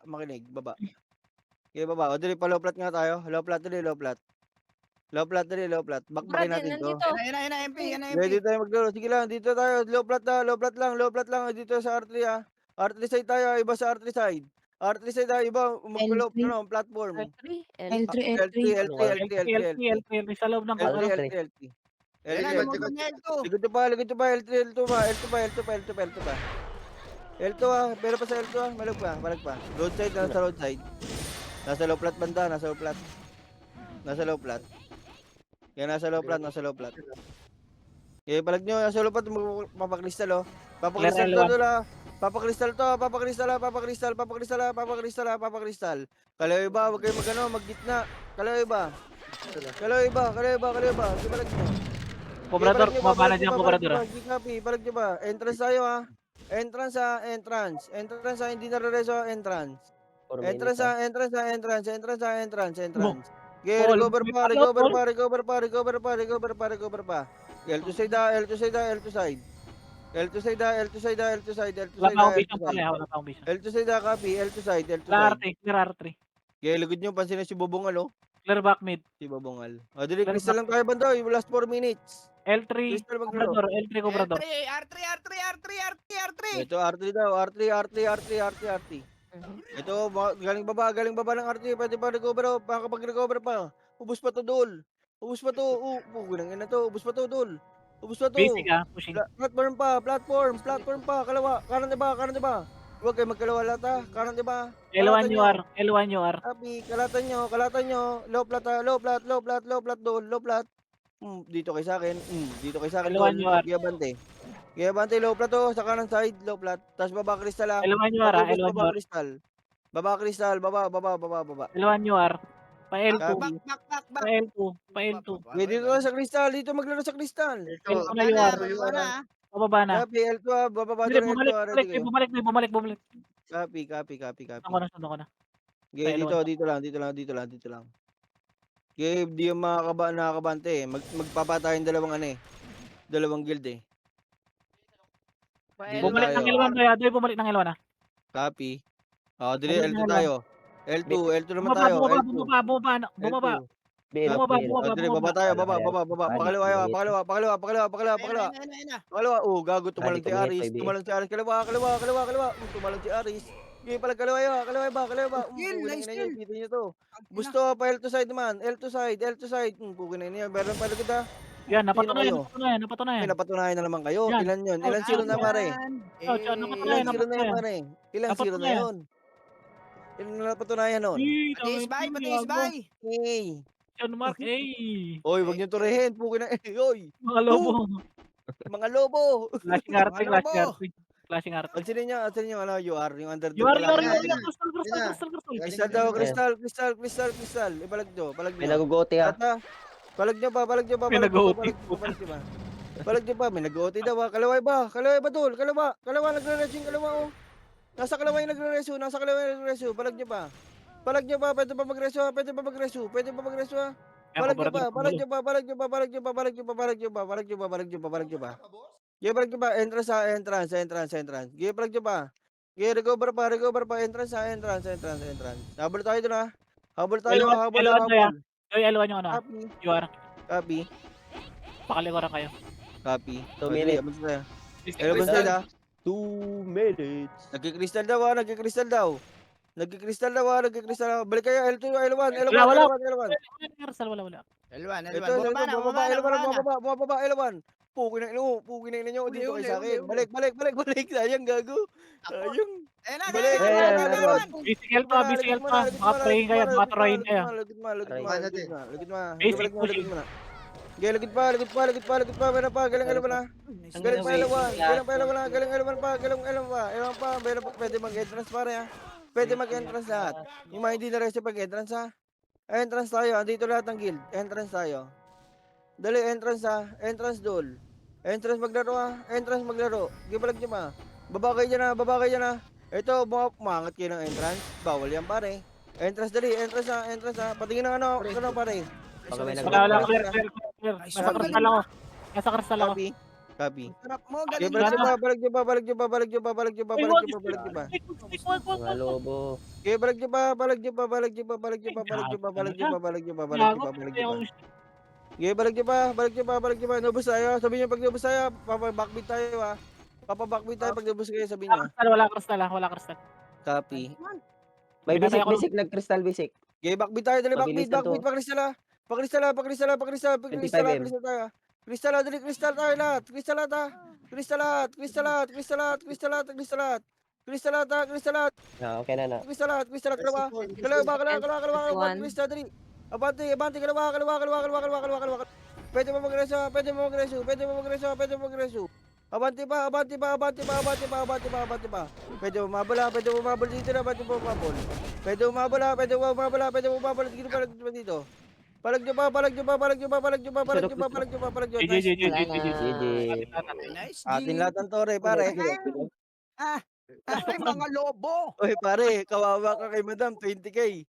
Makinig, baba. Okay, baba. O, dili, pa-low plat nga tayo. Low plat. Bakbakin natin to. Nandito. Ayun na, MP. Ready tayo maglaro. Sige lang, dito tayo. Low plat lang. Dito sa R3 ha. R3 side tayo, iba sa R3 side. R3 side tayo, iba mag-low platform. L3. L3. Sa loob ng L3. Ayun na, L3. lumabas na ito. Likod pa. L2 ha. Pero pa sa L2 ha. Malag pa. Roadside, nasa roadside. Nasa low plat banda, nasa low plat. Yan, nasa low plat. Okay, palag nyo, nasa low plat, papakristal oh. Papakristal to doon ha. Papakristal. Kalayo iba, huwag kayo mag-gitna. Kalayo iba. Palag nyo. Kobrador, Balik nyo ba, bumaba na balik dyan, nyo ba, kobrador. balik nyo ba? Sige, copy, balik nyo ba? Entrance tayo ha. Entrance ha, entrance. Entrance ha, hindi nare-reso, entrance. 4 Entrance minutes, ha, entrance ha, entrance. Entrance ha, entrance, entrance. Paul, Recover may pa, palo, recover Paul. pa, recover pa, recover pa, recover pa, recover pa. L2 side ha, L2 side ha, L2 side. L2 side ha, L2 side ha, L2 side, L2 Wala side pa ha, akong L2 vision, pare. side. Wala pa akong vision. L2 side ha, copy, L2 side, L2 Clear side. R3, clear R3. Kaya lugod nyo, pansin na si Bobongal oh. Clear back mid. Si Bobongal. O, dili, Clear crystal lang tayo bandoy, last 4 minutes. L3, Crystal maglaro. kobrador, L3, kobrador. R3. Ito, R3 daw, R3, R3, R3, R3, R3. Mhm. Ito, galing baba ng RT, pwede pa recover, makakapag-recover pa. Ubus pa to, Dol. Ubus pa to, ginang ina to, ubus pa to, Dol. Ubus pa to. Basic pushing. Platform pa, kalawa, kanan diba? Huwag kayo magkalawa lahat ha, kanan diba? L1 UR, L1 UR. Happy, kalatan nyo, low plat, Dol, low plat. Dito kay sa akin, L1 Dol, UR. Kaya bante, low plat to, sa kanan side, low plat. Tapos baba crystal ha. L1 UR, Pag-ubos, L1 UR. baba crystal, baba. L1 UR. Pa L2, Copy. Back. pa L2, pa L2. Dito na sa kristal, dito maglaro sa kristal. Ito. L2 na UR. Pababa na. Copy, L2 ah, bababa Hindi, doon L2 ah, ready kayo. bumalik. Copy. Sundan ko na. Okay, Sa dito lang. Okay, di yung nakakabante eh. Magpapatayin dalawang guild eh. Bumalik ng L1 kaya, doy bumalik ng L1 ah. Copy. Dili, Bumalik L2 ng tayo. L2 naman tayo. Bumaba. BL, Bumaba, BL. bumaba. Dili, baba tayo, baba. Pakaliwa. Kaliwa, gago, tumalang si Aris. Kaliwa. Tumalang si Aris. Okay, pala kaliwa ba? Nice kill. Kita niyo to. Gusto pa L2 side naman. L2 side. Pukin na niya. Meron pa kita. Yan, Sino kayo? napatunayan. May napatunayan na naman kayo. Yan. Ilan yun? Ilan zero na pare? Napatunayan. Ilan zero na yun pare? Ilan zero na Napatunayan. yun? Ilan na napatunayan nun? Patis bay. Hey. Sean Mark, Oy, wag niyo turehin. Pukin na. Oy. mga lobo. Mga lobo. Flashing arte. Alsinin niyo ano, UR, yung underdog. You are Crystal. Crystal. Ibalag nyo. May nagugote ha. Balag nyo pa. May nag-OT. Balag nyo pa. May nag-OT daw. Kalaway ba, Dol? Kalawa, nagre-resing, oh. Nasa kalawa yung nagre-reso. Balag nyo pa. Pwede pa mag-reso. Balag nyo pa. Gaya balag nyo pa. Entrance. Gaya balag nyo pa. Gaya recover pa. Entrance. Habol tayo dun ha. Habol. Doy, L1 yung ano ah. You are. Copy. Pakalikuran kayo. Copy. 2 minutes. Hello, side ha. 2 minutes. Nagkikristal daw. Balik kayo, L2, L1. Wala. Ito, Bumaba. bumaba, L1. Pukin na inyo, dito kayo sa akin. Balik. Sayang, gago. Sayang. Balik. BCL pa. Baka train kayo, baka train kayo. Lugit mo. Basic pushing. Lugit pa. Meron pa, galing L1 na. Galing pa L1 pa. Pwede mag-entrance pare ha. Pwede mag-entrance lahat. Yung mga hindi na rest pag-entrance ha. Entrance tayo. Andito lahat ng guild. Entrance tayo. Dali, entrance ha. Entrance Dol. Entrance maglaro ha. Gibalag nyo pa. Baba kayo dyan ha. Ito, umangat kayo ng entrance. Bawal yan pare. Entrance dali. Entrance ha. Patingin ng ano pare. Pag may Wala. nagugote. Clear. Nasa kristal ako. Copy. Sarap mo, Okay, galing ka. balag nyo pa. Mga lobo. Okay, balag nyo pa. Okay, balag nyo pa. Nubos tayo. Sabi nyo pag nubos tayo, backbeat tayo ha. Backbeat tayo pag nubos kayo, sabi nyo. Wala kristal. Copy. May Pinatay ako. basic, nag-crystal basic. Okay, backbeat tayo. Dali, Mabilis na to. backbeat. Pakristal tayo. Kristal tayo lahat. Kristal lahat. Okay na. Kalawa. Kristal dali. Abante, kalawa. Pwede mo magreso. Abante pa. Pwede mo mabol dito na, Pwede mo mabol dito. Palag nyo pa, palag nyo pa, palag nyo pa, palag nyo pa, palag nyo pa, Sarap palag nyo pa, palag nyo. GG, Nice. GG, Wala GG, na. GG. GG. Atin lahat, atin. Nice, Atin G. lahat ng tore, pare. Ay, mga lobo. Oy, pare, kawawa ka kay madam, 20K.